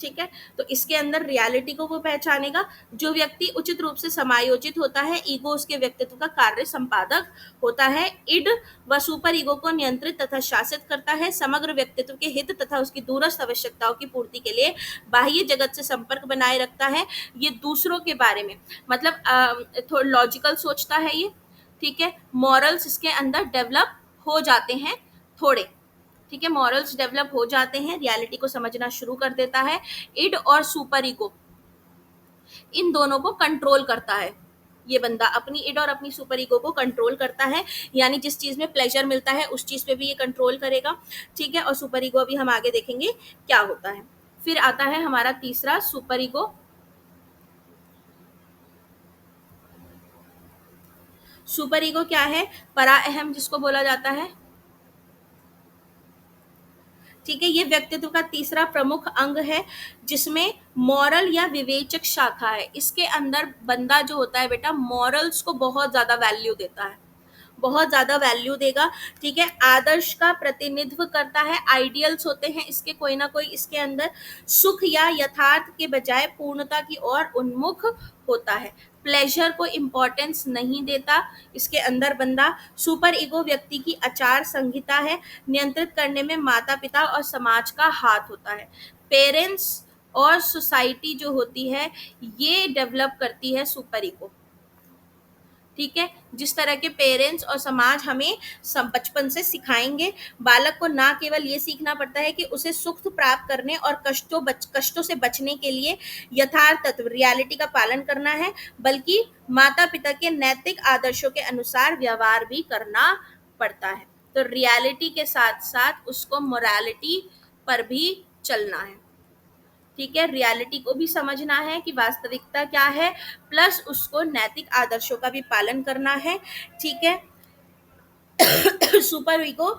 ठीक है, तो इसके अंदर रियलिटी को वो पहचानेगा। जो व्यक्ति उचित रूप से समायोजित होता है, ईगो उसके व्यक्तित्व का कार्य संपादक होता है। इड व सुपर ईगो को नियंत्रित तथा शासित करता है, समग्र व्यक्तित्व के हित तथा उसकी दूरस्थ आवश्यकताओं की पूर्ति के लिए बाह्य जगत से संपर्क बनाए रखता है। ये दूसरों के बारे में मतलब थोड़ा लॉजिकल सोचता है ये। ठीक है, मॉरल्स इसके अंदर डेवलप हो जाते हैं थोड़े। ठीक है, मॉरल्स डेवलप हो जाते हैं, रियलिटी को समझना शुरू कर देता है। इड और सुपर ईगो इन दोनों को कंट्रोल करता है, ये बंदा अपनी इड और अपनी सुपर ईगो को कंट्रोल करता है, यानी जिस चीज में प्लेजर मिलता है उस चीज पे भी ये कंट्रोल करेगा। ठीक है, और सुपर ईगो अभी हम आगे देखेंगे क्या होता है। फिर आता है हमारा तीसरा सुपर ईगो। सुपर ईगो क्या है? परा अहम जिसको बोला जाता है। ठीक है, ये व्यक्तित्व का तीसरा प्रमुख अंग है जिसमें मॉरल या विवेचक शाखा है। इसके अंदर बंदा जो होता है बेटा मॉरल्स को बहुत ज्यादा वैल्यू देता है, बहुत ज्यादा वैल्यू देगा। ठीक है, आदर्श का प्रतिनिधित्व करता है, आइडियल्स होते हैं इसके कोई ना कोई इसके अंदर। सुख या यथार्थ के बजाय पूर्णता की ओर उन्मुख होता है, प्लेजर को इम्पोर्टेंस नहीं देता इसके अंदर बंदा। सुपर ईगो व्यक्ति की आचार संहिता है, नियंत्रित करने में माता पिता और समाज का हाथ होता है। पेरेंट्स और सोसाइटी जो होती है ये डेवलप करती है सुपर ईगो। ठीक है। जिस तरह के पेरेंट्स और समाज हमें बचपन से सिखाएंगे, बालक को ना केवल ये सीखना पड़ता है कि उसे सुख प्राप्त करने और कष्टों से बचने के लिए यथार्थ तत्व रियलिटी का पालन करना है, बल्कि माता पिता के नैतिक आदर्शों के अनुसार व्यवहार भी करना पड़ता है। तो रियलिटी के साथ साथ उसको मोरालिटी पर भी चलना है। ठीक है, रियलिटी को भी समझना है कि वास्तविकता क्या है, प्लस उसको नैतिक आदर्शों का भी पालन करना है। ठीक है। सुपर ईगो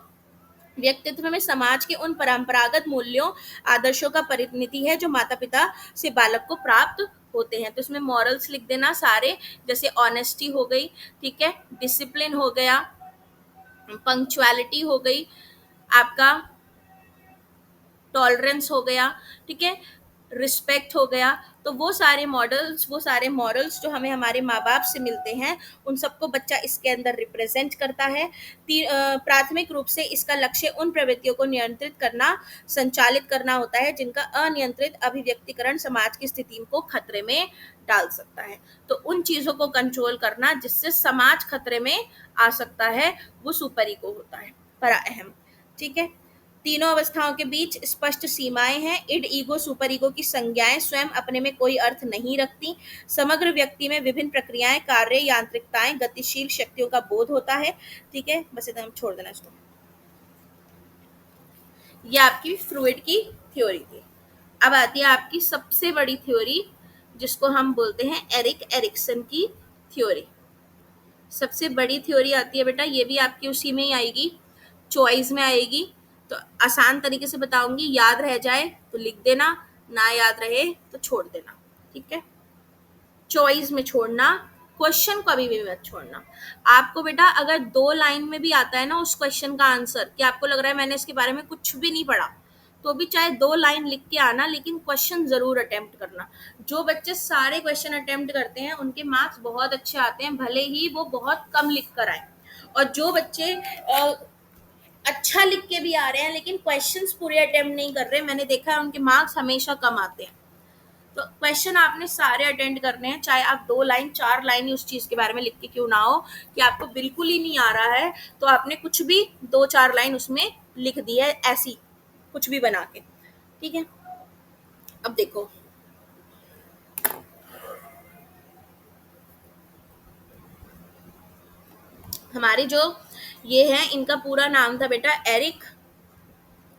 व्यक्तित्व में समाज के उन परंपरागत मूल्यों आदर्शों का परिणति है जो माता पिता से बालक को प्राप्त होते हैं। तो इसमें मॉरल्स लिख देना सारे, जैसे ऑनेस्टी हो गई, ठीक है, डिसिप्लिन हो गया, पंक्चुअलिटी हो गई, आपका टॉलरेंस हो गया, ठीक है, रिस्पेक्ट हो गया। तो वो सारे मॉडल्स जो हमें हमारे माँ बाप से मिलते हैं, उन सबको बच्चा इसके अंदर रिप्रेजेंट करता है। प्राथमिक रूप से इसका लक्ष्य उन प्रवृत्तियों को नियंत्रित करना, संचालित करना होता है जिनका अनियंत्रित अभिव्यक्तिकरण समाज की स्थिति को खतरे में डाल सकता है। तो उन चीजों को कंट्रोल करना जिससे समाज खतरे में आ सकता है, वो सुपर ईगो होता है, बड़ा अहम। ठीक है। तीनों अवस्थाओं के बीच स्पष्ट सीमाएं हैं। इड, ईगो, सुपर ईगो की संज्ञाएं स्वयं अपने में कोई अर्थ नहीं रखती। समग्र व्यक्ति में विभिन्न प्रक्रियाएं, कार्य, यांत्रिकताएं, गतिशील शक्तियों का बोध होता है। ठीक है, बस एकदम छोड़ देना इसको। ये आपकी फ्रूइड की थ्योरी थी। अब आती है आपकी सबसे बड़ी थ्योरी, जिसको हम बोलते हैं एरिक एरिक्सन की थ्योरी। सबसे बड़ी थ्योरी आती है बेटा, ये भी आपकी उसी में ही आएगी, चॉइस में आएगी। तो आसान तरीके से बताऊंगी, याद रह जाए तो लिख देना, ना याद रहे तो छोड़ देना। ठीक है, चॉइस में छोड़ना, क्वेश्चन कभी भी मत छोड़ना। आपको बेटा अगर 2 लाइन में भी आता है ना उस क्वेश्चन का आंसर, कि आपको लग रहा है मैंने इसके बारे में कुछ भी नहीं पढ़ा, तो भी चाहे 2 लाइन लिख के आना, लेकिन क्वेश्चन जरूर अटेम्प्ट करना। जो बच्चे सारे क्वेश्चन अटेम्प्ट करते हैं उनके मार्क्स बहुत अच्छे आते हैं, भले ही वो बहुत कम लिख कर आए। और जो बच्चे अच्छा लिख के भी आ रहे हैं लेकिन क्वेश्चंस पूरे अटेम्प्ट नहीं कर रहे, मैंने देखा है उनके मार्क्स हमेशा कम आते हैं। तो क्वेश्चन आपने सारे अटेंड करने हैं, चाहे आप 2 लाइन 4 लाइन ही उस चीज के बारे में लिख के क्यों ना हो, कि आपको बिल्कुल ही नहीं आ रहा है तो आपने कुछ भी 2-4 लाइन उसमें लिख दी है, ऐसी कुछ भी बना के। ठीक है, अब देखो हमारे जो ये है, इनका पूरा नाम था बेटा एरिक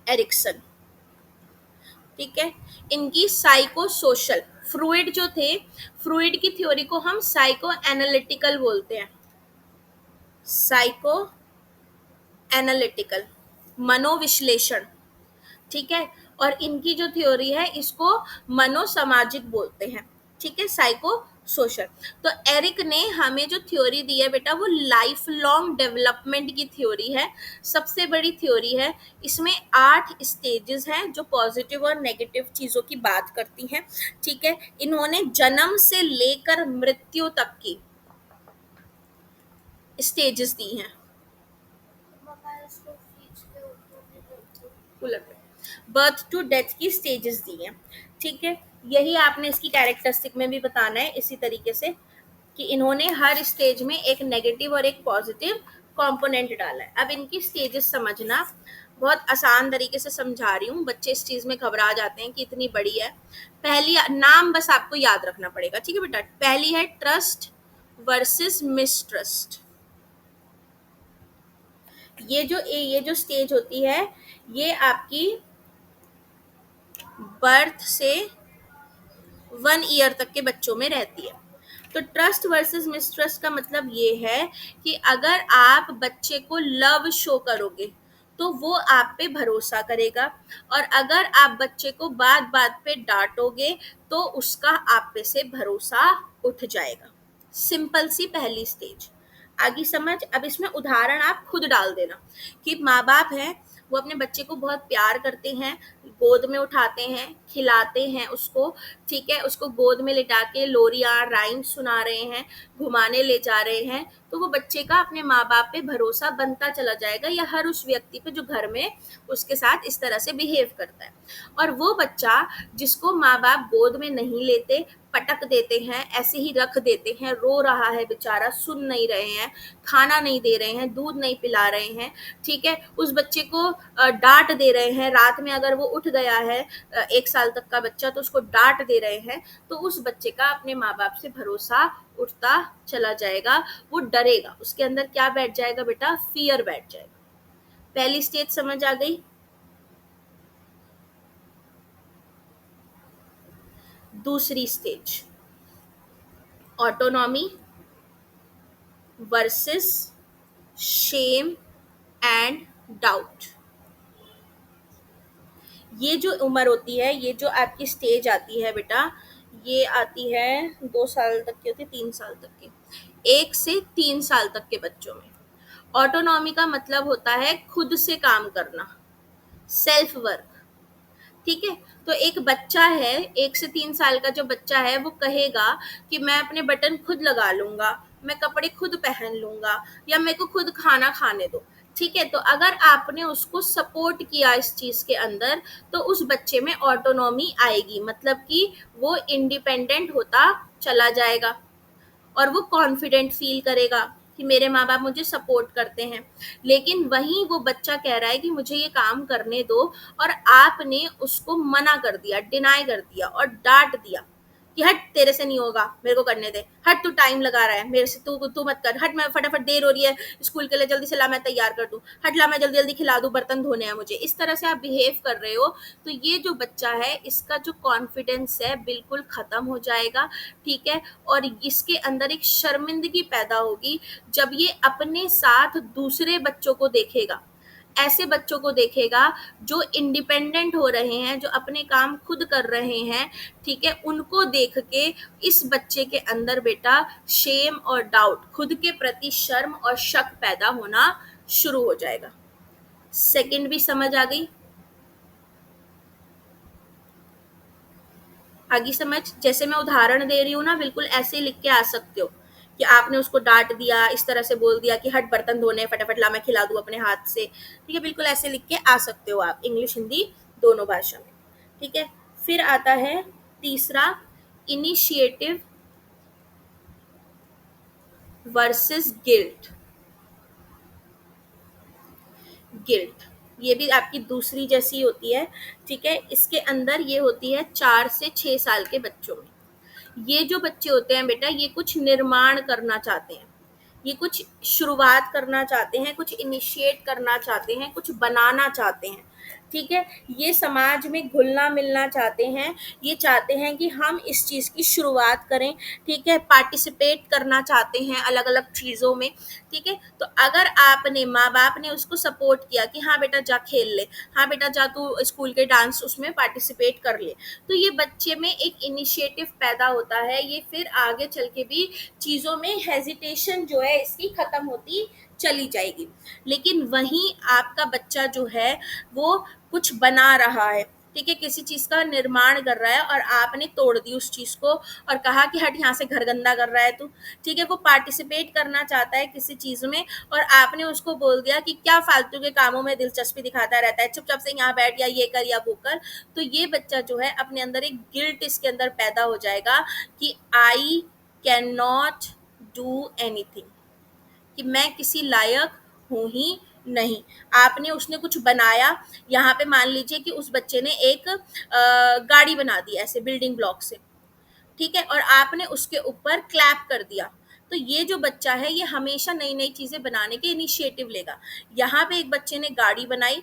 एरिक्सन। ठीक है, इनकी साइको सोशल, फ्रूइड जो थे, फ्रूइड की थ्योरी को हम साइको एनालिटिकल बोलते हैं, साइको एनालिटिकल, मनोविश्लेषण। ठीक है, और इनकी जो थ्योरी है इसको मनोसामाजिक बोलते हैं। ठीक है, साइको सोशल। तो एरिक ने हमें जो थ्योरी दी है बेटा, वो लाइफ लॉन्ग डेवलपमेंट की थ्योरी है, सबसे बड़ी थ्योरी है। इसमें 8 स्टेजेस हैं जो पॉजिटिव और नेगेटिव चीजों की बात करती हैं। ठीक है, इन्होंने जन्म से लेकर मृत्यु तक की स्टेजेस दी हैं। बर्थ टू डेथ की स्टेजेस दी हैं। ठीक है, यही आपने इसकी कैरेक्टरिस्टिक में भी बताना है इसी तरीके से, कि इन्होंने हर स्टेज में एक नेगेटिव और एक पॉजिटिव कंपोनेंट डाला है। अब इनकी स्टेजेस समझना, बहुत आसान तरीके से समझा रही हूँ, बच्चे इस चीज में घबरा जाते हैं कि इतनी बड़ी है। पहली नाम बस आपको याद रखना पड़ेगा। ठीक है बेटा, पहली है ट्रस्ट वर्सेस मिसट्रस्ट। ये जो स्टेज होती है, ये आपकी बर्थ से 1 ईयर तक के बच्चों में रहती है। तो ट्रस्ट वर्सेस मिसट्रस्ट का मतलब ये है कि अगर आप बच्चे को लव शो करोगे तो वो आप पे भरोसा करेगा, और अगर आप बच्चे को बात बात पे डांटोगे तो उसका आप पे से भरोसा उठ जाएगा। सिंपल सी पहली स्टेज। आगे समझ। अब इसमें उदाहरण आप खुद डाल देना, कि माँ बाप हैं, वो अपने बच्चे को बहुत प्यार करते हैं, गोद में उठाते हैं, खिलाते हैं उसको। ठीक है, उसको गोद में लिटा के लोरियां राइम सुना रहे हैं, घुमाने ले जा रहे हैं, तो वो बच्चे का अपने माँ बाप पे भरोसा बनता चला जाएगा, या हर उस व्यक्ति पे जो घर में उसके साथ इस तरह से बिहेव करता है। और वो बच्चा जिसको माँ बाप गोद में नहीं लेते, पटक देते हैं, ऐसे ही रख देते हैं, रो रहा है बेचारा, सुन नहीं रहे हैं, खाना नहीं दे रहे हैं, दूध नहीं पिला रहे हैं, ठीक है, उस बच्चे को डांट दे रहे हैं, रात में अगर वो उठ गया है 1 साल तक का बच्चा तो उसको डांट दे रहे हैं, तो उस बच्चे का अपने माँ बाप से भरोसा उठता चला जाएगा, वो डरेगा, उसके अंदर क्या बैठ जाएगा बेटा, फियर बैठ जाएगा। पहली स्टेज समझ आ गई। दूसरी stage, autonomy versus shame and doubt. ये जो उम्र होती है, ये जो आपकी स्टेज आती है बेटा, ये आती है 2 साल तक की होती है, 3 साल तक की, 1 से 3 साल तक के बच्चों में। ऑटोनॉमी का मतलब होता है खुद से काम करना, सेल्फ वर्क, ठीक है। तो एक बच्चा है, 1 से 3 साल का जो बच्चा है, वो कहेगा कि मैं अपने बटन खुद लगा लूंगा, मैं कपड़े खुद पहन लूंगा, या मेरे को खुद खाना खाने दो, ठीक है। तो अगर आपने उसको सपोर्ट किया इस चीज के अंदर, तो उस बच्चे में ऑटोनॉमी आएगी, मतलब कि वो इंडिपेंडेंट होता चला जाएगा और वो कॉन्फिडेंट फील करेगा कि मेरे माँ बाप मुझे सपोर्ट करते हैं। लेकिन वहीं वो बच्चा कह रहा है कि मुझे ये काम करने दो, और आपने उसको मना कर दिया, डिनाई कर दिया और डांट दिया कि हट, तेरे से नहीं होगा, मेरे को करने दे, हट, तू टाइम लगा रहा है मेरे से, तू तू मत कर, हट, मैं फटाफट, देर हो रही है स्कूल के लिए, जल्दी से ला, मैं तैयार कर दूं, हट, ला, मैं जल्दी जल्दी खिला दूं, बर्तन धोने हैं मुझे, इस तरह से आप बिहेव कर रहे हो, तो ये जो बच्चा है, इसका जो कॉन्फिडेंस है बिल्कुल खत्म हो जाएगा, ठीक है। और इसके अंदर एक शर्मिंदगी पैदा होगी जब ये अपने साथ दूसरे बच्चों को देखेगा, ऐसे बच्चों को देखेगा जो इंडिपेंडेंट हो रहे हैं, जो अपने काम खुद कर रहे हैं, ठीक है, उनको देख के इस बच्चे के अंदर बेटा शेम और डाउट, खुद के प्रति शर्म और शक पैदा होना शुरू हो जाएगा। सेकंड भी समझ आ गई? आगे समझ, जैसे मैं उदाहरण दे रही हूँ ना, बिल्कुल ऐसे लिख के आ सकते हो कि आपने उसको डांट दिया, इस तरह से बोल दिया कि हट, बर्तन धोने, फटाफट ला, मैं खिला दूँ अपने हाथ से, ठीक है, बिल्कुल ऐसे लिख के आ सकते हो आप, इंग्लिश हिंदी दोनों भाषा में, ठीक है। फिर आता है तीसरा, इनिशिएटिव वर्सेस गिल्ट। गिल्ट, ये भी आपकी दूसरी जैसी होती है, ठीक है। इसके अंदर ये होती है 4 से 6 साल के बच्चों में। ये जो बच्चे होते हैं बेटा, ये कुछ निर्माण करना चाहते हैं, ये कुछ शुरुआत करना चाहते हैं, कुछ इनिशिएट करना चाहते हैं, कुछ बनाना चाहते हैं, ठीक है। ये समाज में घुलना मिलना चाहते हैं, ये चाहते हैं कि हम इस चीज़ की शुरुआत करें, ठीक है, पार्टिसिपेट करना चाहते हैं अलग अलग चीज़ों में, ठीक है। तो अगर आपने, माँ बाप ने उसको सपोर्ट किया कि हाँ बेटा जा खेल ले, हाँ बेटा जा तू स्कूल के डांस उसमें पार्टिसिपेट कर ले, तो ये बच्चे में एक इनिशिएटिव पैदा होता है, ये फिर आगे चल के भी चीज़ों में हेजिटेशन जो है इसकी खत्म होती चली जाएगी। लेकिन वहीं आपका बच्चा जो है वो कुछ बना रहा है, ठीक है, किसी चीज़ का निर्माण कर रहा है, और आपने तोड़ दी उस चीज़ को और कहा कि हट, यहाँ से घर गंदा कर रहा है तू, ठीक है। वो पार्टिसिपेट करना चाहता है किसी चीज़ में, और आपने उसको बोल दिया कि क्या फालतू के कामों में दिलचस्पी दिखाता रहता है, चुपचाप से यहाँ बैठ, या ये कर या वो कर। तो ये बच्चा जो है अपने अंदर एक गिल्ट इसके अंदर पैदा हो जाएगा कि I can not do anything, कि मैं किसी लायक हूँ ही नहीं। आपने, उसने कुछ बनाया, यहाँ पे मान लीजिए कि उस बच्चे ने एक गाड़ी बना दी ऐसे बिल्डिंग ब्लॉक से, ठीक है, और आपने उसके ऊपर क्लैप कर दिया, तो ये जो बच्चा है ये हमेशा नई नई चीज़ें बनाने के इनिशिएटिव लेगा। यहाँ पे एक बच्चे ने गाड़ी बनाई,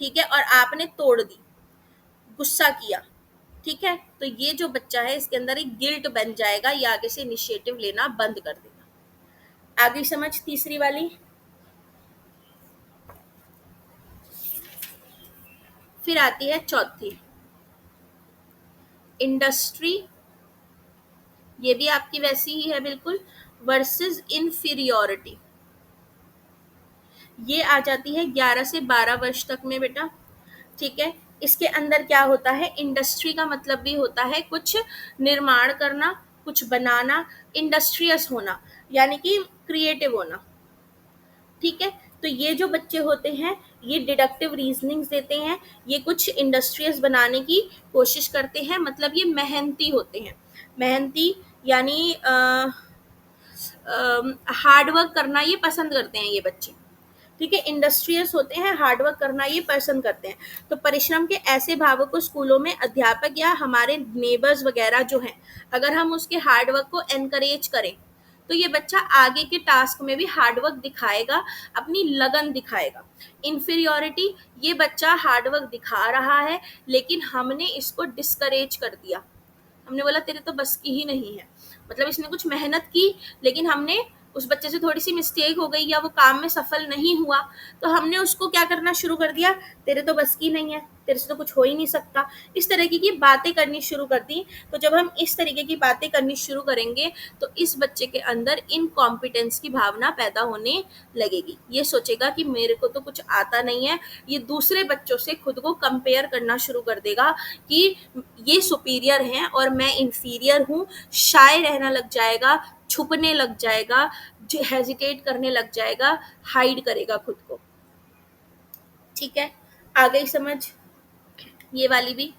ठीक है, और आपने तोड़ दी, गुस्सा किया, ठीक है, तो ये जो बच्चा है इसके अंदर एक गिल्ट बन जाएगा, ये आगे से इनिशिएटिव लेना बंद कर देगा। आगे समझ तीसरी वाली। फिर आती है चौथी, इंडस्ट्री, ये भी आपकी वैसी ही है बिल्कुल, वर्सेस इंफीरियोरिटी। ये आ जाती है 11 से 12 वर्ष तक में बेटा, ठीक है। इसके अंदर क्या होता है, इंडस्ट्री का मतलब भी होता है कुछ निर्माण करना, कुछ बनाना, इंडस्ट्रियस होना, यानी कि क्रिएटिव होना, ठीक है। तो ये जो बच्चे होते हैं ये डिडक्टिव रीजनिंग्स देते हैं, ये कुछ इंडस्ट्रीज बनाने की कोशिश करते हैं, मतलब ये मेहनती होते हैं, मेहनती यानी हार्ड वर्क करना ये पसंद करते हैं ये बच्चे। ठीक है, इंडस्ट्रियस होते हैं, हार्ड वर्क करना ये पसंद करते हैं। तो परिश्रम के ऐसे भावों को स्कूलों में अध्यापक या हमारे नेबर्स वगैरह जो हैं, अगर हम उसके हार्ड वर्क को एनकरेज करें तो ये बच्चा आगे के टास्क में भी हार्ड वर्क दिखाएगा, अपनी लगन दिखाएगा। इन्फीरियोरिटी, ये बच्चा हार्ड वर्क दिखा रहा है लेकिन हमने इसको डिस्करेज कर दिया, हमने बोला तेरे तो बस की ही नहीं है, मतलब इसने कुछ मेहनत की लेकिन हमने उस बच्चे से थोड़ी सी मिस्टेक हो गई या वो काम में सफल नहीं हुआ तो हमने उसको क्या करना शुरू कर दिया, तेरे तो बस की नहीं है, तेरे से तो कुछ हो ही नहीं सकता, इस तरीके की बातें करनी शुरू कर दी। तो जब हम इस तरीके की बातें करनी शुरू करेंगे तो इस बच्चे के अंदर इनकॉम्पिटेंस की भावना पैदा होने लगेगी। ये सोचेगा कि मेरे को तो कुछ आता नहीं है, ये दूसरे बच्चों से खुद को कंपेयर करना शुरू कर देगा कि ये सुपीरियर हैं और मैं इंफीरियर हूँ, शाय रहना लग जाएगा, छुपने लग जाएगा, हेजिटेट करने लग जाएगा, हाइड करेगा खुद को। ठीक है, आ गई समझ ये वाली भी।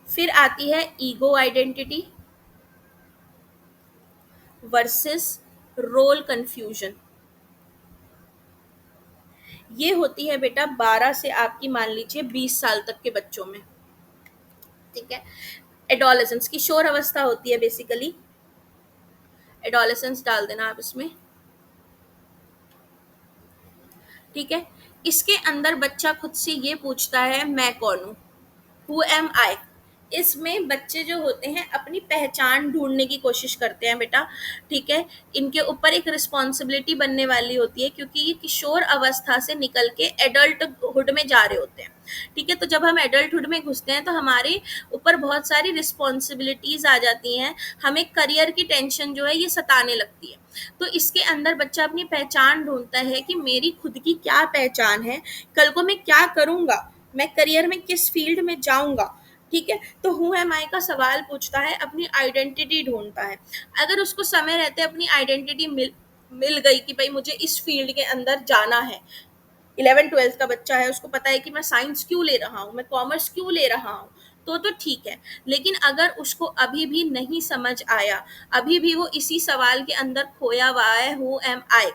फिर आती है ego identity versus role confusion. ये होती है बेटा 12 से आपकी मान लीजिए 20 साल तक के बच्चों में। ठीक है, एडोलेसेंस, किशोर अवस्था होती है बेसिकली, एडोलेसेंस डाल देना आप इसमें। ठीक है, इसके अंदर बच्चा खुद से ये पूछता है मैं कौन हूँ, हु एम आई। इसमें बच्चे जो होते हैं अपनी पहचान ढूंढने की कोशिश करते हैं बेटा। ठीक है, इनके ऊपर एक रिस्पॉन्सिबिलिटी बनने वाली होती है क्योंकि ये किशोर अवस्था से निकल के एडल्टहुड में जा रहे होते हैं। ठीक है, तो जब हम एडल्टहुड में घुसते हैं तो हमारे ऊपर बहुत सारी रिस्पॉन्सिबिलिटीज आ जाती हैं, हमें करियर की टेंशन जो है ये सताने लगती है। तो इसके अंदर बच्चा अपनी पहचान ढूंढता है कि मेरी खुद की क्या पहचान है, कल को मैं क्या करूंगा, मैं करियर में किस फील्ड में जाऊंगा। ठीक है, तो हु एम आई का सवाल पूछता है, अपनी आइडेंटिटी ढूंढता है। अगर उसको समय रहते अपनी आइडेंटिटी मिल गई कि भाई मुझे इस फील्ड के अंदर जाना है, 11th-12th का बच्चा है, उसको पता है कि मैं साइंस क्यों ले रहा हूँ, मैं कॉमर्स क्यों ले रहा हूँ, तो ठीक है। लेकिन अगर उसको अभी भी नहीं समझ आया, अभी भी वो इसी सवाल के अंदर खोया हुआ है हु एम आई,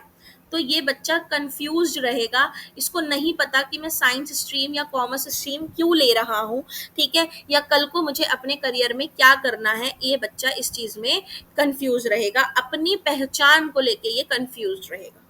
तो ये बच्चा कंफ्यूज्ड रहेगा, इसको नहीं पता कि मैं साइंस स्ट्रीम या कॉमर्स स्ट्रीम क्यों ले रहा हूँ। ठीक है, या कल को मुझे अपने करियर में क्या करना है, ये बच्चा इस चीज़ में कंफ्यूज रहेगा, अपनी पहचान को लेके ये कंफ्यूज रहेगा।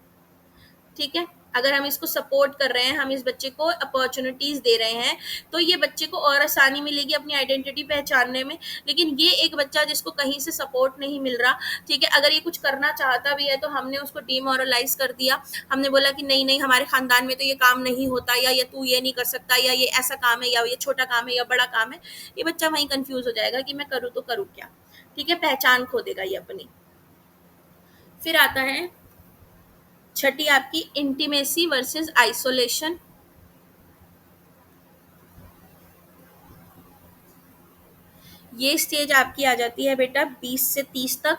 ठीक है, अगर हम इसको सपोर्ट कर रहे हैं, हम इस बच्चे को अपॉर्चुनिटीज दे रहे हैं तो ये बच्चे को और आसानी मिलेगी अपनी आइडेंटिटी पहचानने में। लेकिन ये एक बच्चा जिसको कहीं से सपोर्ट नहीं मिल रहा, ठीक है, अगर ये कुछ करना चाहता भी है तो हमने उसको डिमोरलाइज कर दिया, हमने बोला कि नहीं नहीं हमारे खानदान में तो ये काम नहीं होता, या ये तू ये नहीं कर सकता, या ये ऐसा काम है, या ये छोटा काम है या बड़ा काम है, ये बच्चा वहीं कंफ्यूज हो जाएगा कि मैं करूँ तो करूँ क्या। ठीक है, पहचान खो देगा ये अपनी। फिर आता है छठी आपकी इंटीमेसी वर्सेस आइसोलेशन। ये स्टेज आपकी आ जाती है बेटा 20 से 30 तक।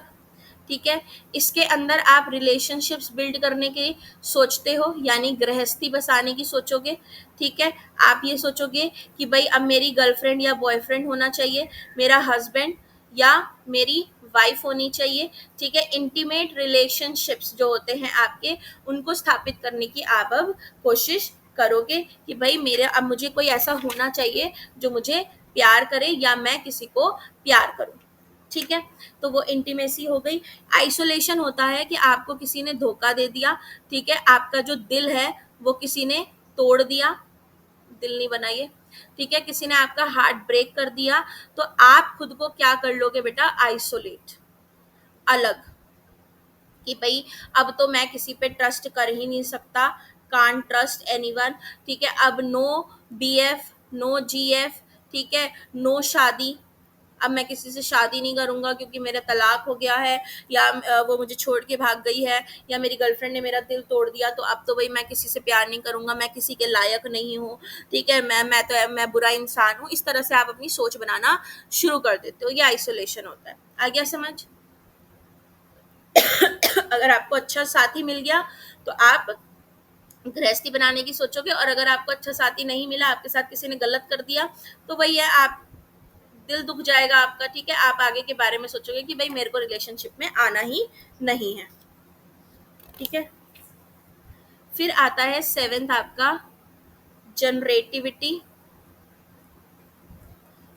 ठीक है, इसके अंदर आप रिलेशनशिप्स बिल्ड करने की सोचते हो, यानी गृहस्थी बसाने की सोचोगे। ठीक है, आप ये सोचोगे कि भाई अब मेरी गर्लफ्रेंड या बॉयफ्रेंड होना चाहिए, मेरा हस्बैंड या मेरी वाइफ होनी चाहिए। ठीक है, इंटीमेट रिलेशनशिप्स जो होते हैं आपके, उनको स्थापित करने की आप अब कोशिश करोगे कि भाई मेरे अब मुझे कोई ऐसा होना चाहिए जो मुझे प्यार करे या मैं किसी को प्यार करूं। ठीक है, तो वो इंटीमेसी हो गई। आइसोलेशन होता है कि आपको किसी ने धोखा दे दिया। ठीक है, आपका जो दिल है वो किसी ने तोड़ दिया, दिल नहीं बनाइए। ठीक है, किसी ने आपका हार्ट ब्रेक कर दिया, तो आप खुद को क्या कर लोगे बेटा, आइसोलेट, अलग, कि भाई अब तो मैं किसी पे ट्रस्ट कर ही नहीं सकता, कांट ट्रस्ट एनीवन। ठीक है, अब नो बीएफ, नो जीएफ, ठीक है, नो शादी, अब मैं किसी से शादी नहीं करूंगा क्योंकि मेरा तलाक हो गया है, या वो मुझे छोड़ के भाग गई है, या मेरी गर्लफ्रेंड ने मेरा दिल तोड़ दिया, तो अब तो भाई मैं किसी से प्यार नहीं करूंगा, मैं किसी के लायक नहीं हूँ। ठीक है, मैं बुरा इंसान हूँ, इस तरह से आप अपनी सोच बनाना शुरू कर देते हो, ये आइसोलेशन होता है। आ गया समझ? अगर आपको अच्छा साथी मिल गया तो आप गृहस्थी बनाने की सोचोगे, और अगर आपको अच्छा साथी नहीं मिला, आपके साथ किसी ने गलत कर दिया, तो वही है, आप दिल दुख जाएगा आपका, ठीक है, आप आगे के बारे में सोचोगे कि भाई मेरे को रिलेशनशिप में आना ही नहीं है, ठीक है। फिर आता है सेवेंथ आपका जनरेटिविटी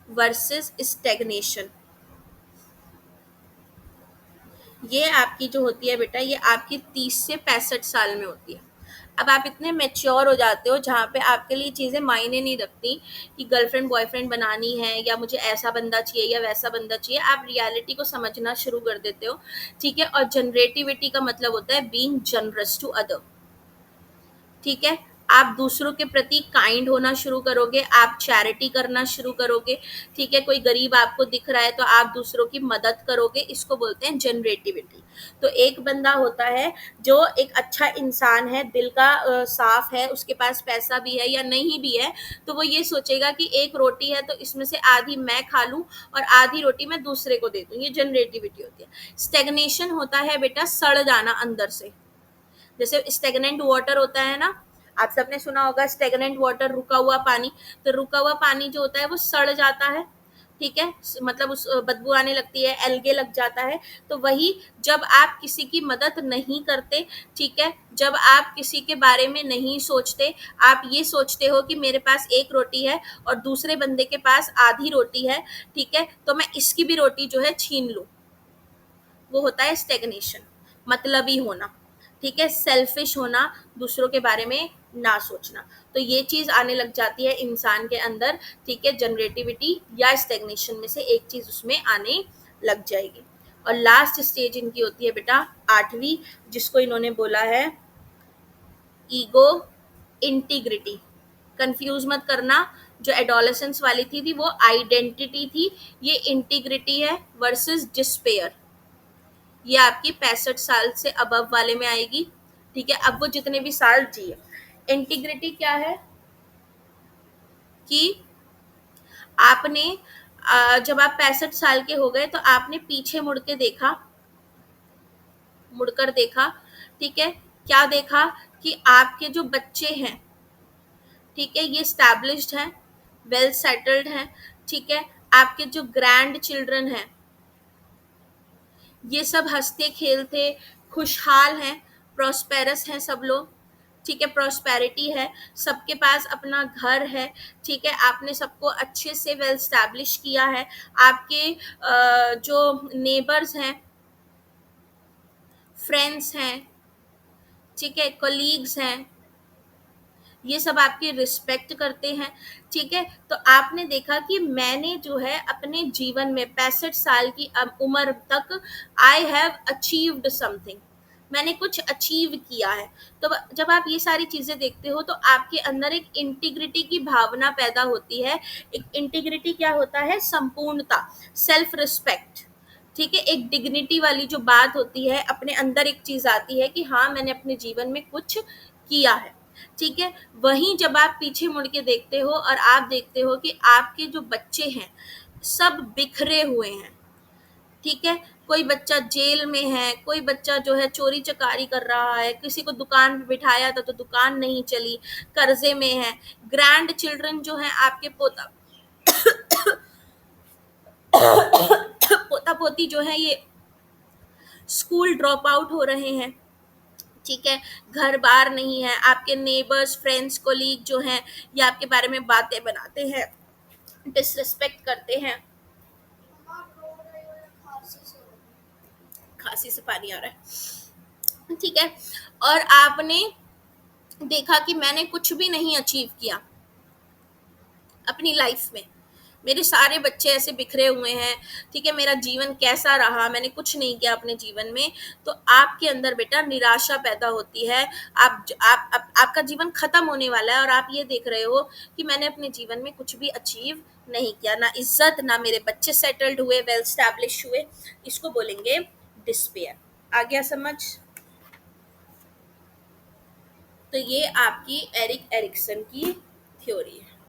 वर्सेस स्टेग्नेशन। ये आपकी जो होती है बेटा, ये आपकी 30 से 65 साल में होती है। अब आप इतने मेच्योर हो जाते हो जहाँ पे आपके लिए चीज़ें मायने नहीं रखती कि गर्लफ्रेंड बॉयफ्रेंड बनानी है या मुझे ऐसा बंदा चाहिए या वैसा बंदा चाहिए, आप रियलिटी को समझना शुरू कर देते हो, ठीक है। और जनरेटिविटी का मतलब होता है बीइंग जनरस टू अदर, ठीक है। आप दूसरों के प्रति काइंड होना शुरू करोगे, आप चैरिटी करना शुरू करोगे, ठीक है। कोई गरीब आपको दिख रहा है तो आप दूसरों की मदद करोगे, इसको बोलते हैं जनरेटिविटी। तो एक बंदा होता है जो एक अच्छा इंसान है, दिल का साफ है, उसके पास पैसा भी है या नहीं भी है, तो वो ये सोचेगा कि एक रोटी है तो इसमें से आधी मैं खा लूं और आधी रोटी मैं दूसरे को दे दूं, ये जनरेटिविटी होती है। स्टेग्नेशन होता है बेटा सड़ जाना अंदर से। जैसे स्टेगनेंट वाटर होता है ना, आप सबने सुना होगा स्टेगनेंट वाटर, रुका हुआ पानी। तो रुका हुआ पानी जो होता है वो सड़ जाता है, ठीक है, मतलब उस बदबू आने लगती है, एल्गे लग जाता है। तो वही, जब आप किसी की मदद नहीं करते, ठीक है, जब आप किसी के बारे में नहीं सोचते, आप ये सोचते हो कि मेरे पास एक रोटी है और दूसरे बंदे के पास आधी रोटी है, ठीक है, तो मैं इसकी भी रोटी जो है छीन लूं, वो होता है स्टेग्नेशन, मतलबी होना, ठीक है, सेल्फिश होना, दूसरों के बारे में ना सोचना। तो ये चीज आने लग जाती है इंसान के अंदर, ठीक है, जनरेटिविटी या स्टेग्नेशन में से एक चीज उसमें आने लग जाएगी। और लास्ट स्टेज इनकी होती है बेटा आठवीं, जिसको इन्होंने बोला है ईगो इंटीग्रिटी। कंफ्यूज मत करना, जो एडोलेसेंस वाली थी वो आइडेंटिटी थी, ये इंटीग्रिटी है वर्सेस डिस्पेयर। ये आपकी 65 साल से अबव वाले में आएगी, ठीक है। अब वो जितने भी साल जिए, इंटीग्रिटी क्या है कि आपने जब आप 65 साल के हो गए तो आपने पीछे मुड़ के देखा, मुड़कर देखा, ठीक है, क्या देखा कि आपके जो बच्चे हैं, ठीक है, ये स्टैब्लिश्ड हैं, वेल सेटल्ड हैं, ठीक है, आपके जो ग्रैंड चिल्ड्रन हैं ये सब हंसते खेलते खुशहाल हैं, प्रॉस्पेरस हैं सब लोग, ठीक है, प्रॉस्पेरिटी है, सबके पास अपना घर है, ठीक है, आपने सबको अच्छे से वेल स्टैब्लिश किया है। आपके जो नेबर्स हैं, फ्रेंड्स हैं, ठीक है, कोलीग्स हैं, ये सब आपकी रिस्पेक्ट करते हैं, ठीक है। तो आपने देखा कि मैंने जो है अपने जीवन में 65 साल की उम्र तक आई हैव अचीव्ड समथिंग, मैंने कुछ अचीव किया है। तो जब आप ये सारी चीजें देखते हो तो आपके अंदर एक इंटीग्रिटी की भावना पैदा होती है। एक इंटीग्रिटी क्या होता है? संपूर्णता, सेल्फ रिस्पेक्ट, ठीक है, एक डिग्निटी वाली जो बात होती है, अपने अंदर एक चीज आती है कि हाँ मैंने अपने जीवन में कुछ किया है, ठीक है। वहीं जब आप पीछे मुड़ के देखते हो और आप देखते हो कि आपके जो बच्चे हैं सब बिखरे हुए हैं, ठीक है, कोई बच्चा जेल में है, कोई बच्चा जो है चोरी चकारी कर रहा है, किसी को दुकान पे बिठाया था तो दुकान नहीं चली, कर्जे में है, ग्रैंड चिल्ड्रन जो है आपके पोता पोता पोती जो है ये स्कूल ड्रॉप आउट हो रहे हैं, ठीक है, घर बार नहीं है, आपके नेबर्स फ्रेंड्स कोलीग जो हैं ये आपके बारे में बातें बनाते हैं, डिसरिस्पेक्ट करते हैं। खांसी से पानी आ रहा है, ठीक है। और आपने देखा कि मैंने कुछ भी नहीं अचीव किया अपनी लाइफ में, मेरे सारे बच्चे ऐसे बिखरे हुए हैं, ठीक है, मेरा जीवन कैसा रहा, मैंने कुछ नहीं किया अपने जीवन में। तो आपके अंदर बेटा निराशा पैदा होती है, आपका जीवन खत्म होने वाला है और आप ये देख रहे हो कि मैंने अपने जीवन में कुछ भी अचीव नहीं किया, ना इज्जत, ना मेरे बच्चे सेटल्ड हुए, वेल स्टैब्लिश हुए, इसको बोलेंगे डिस्पेयर। आ गया समझ? तो ये आपकी एरिक एरिक्सन की थ्योरी है।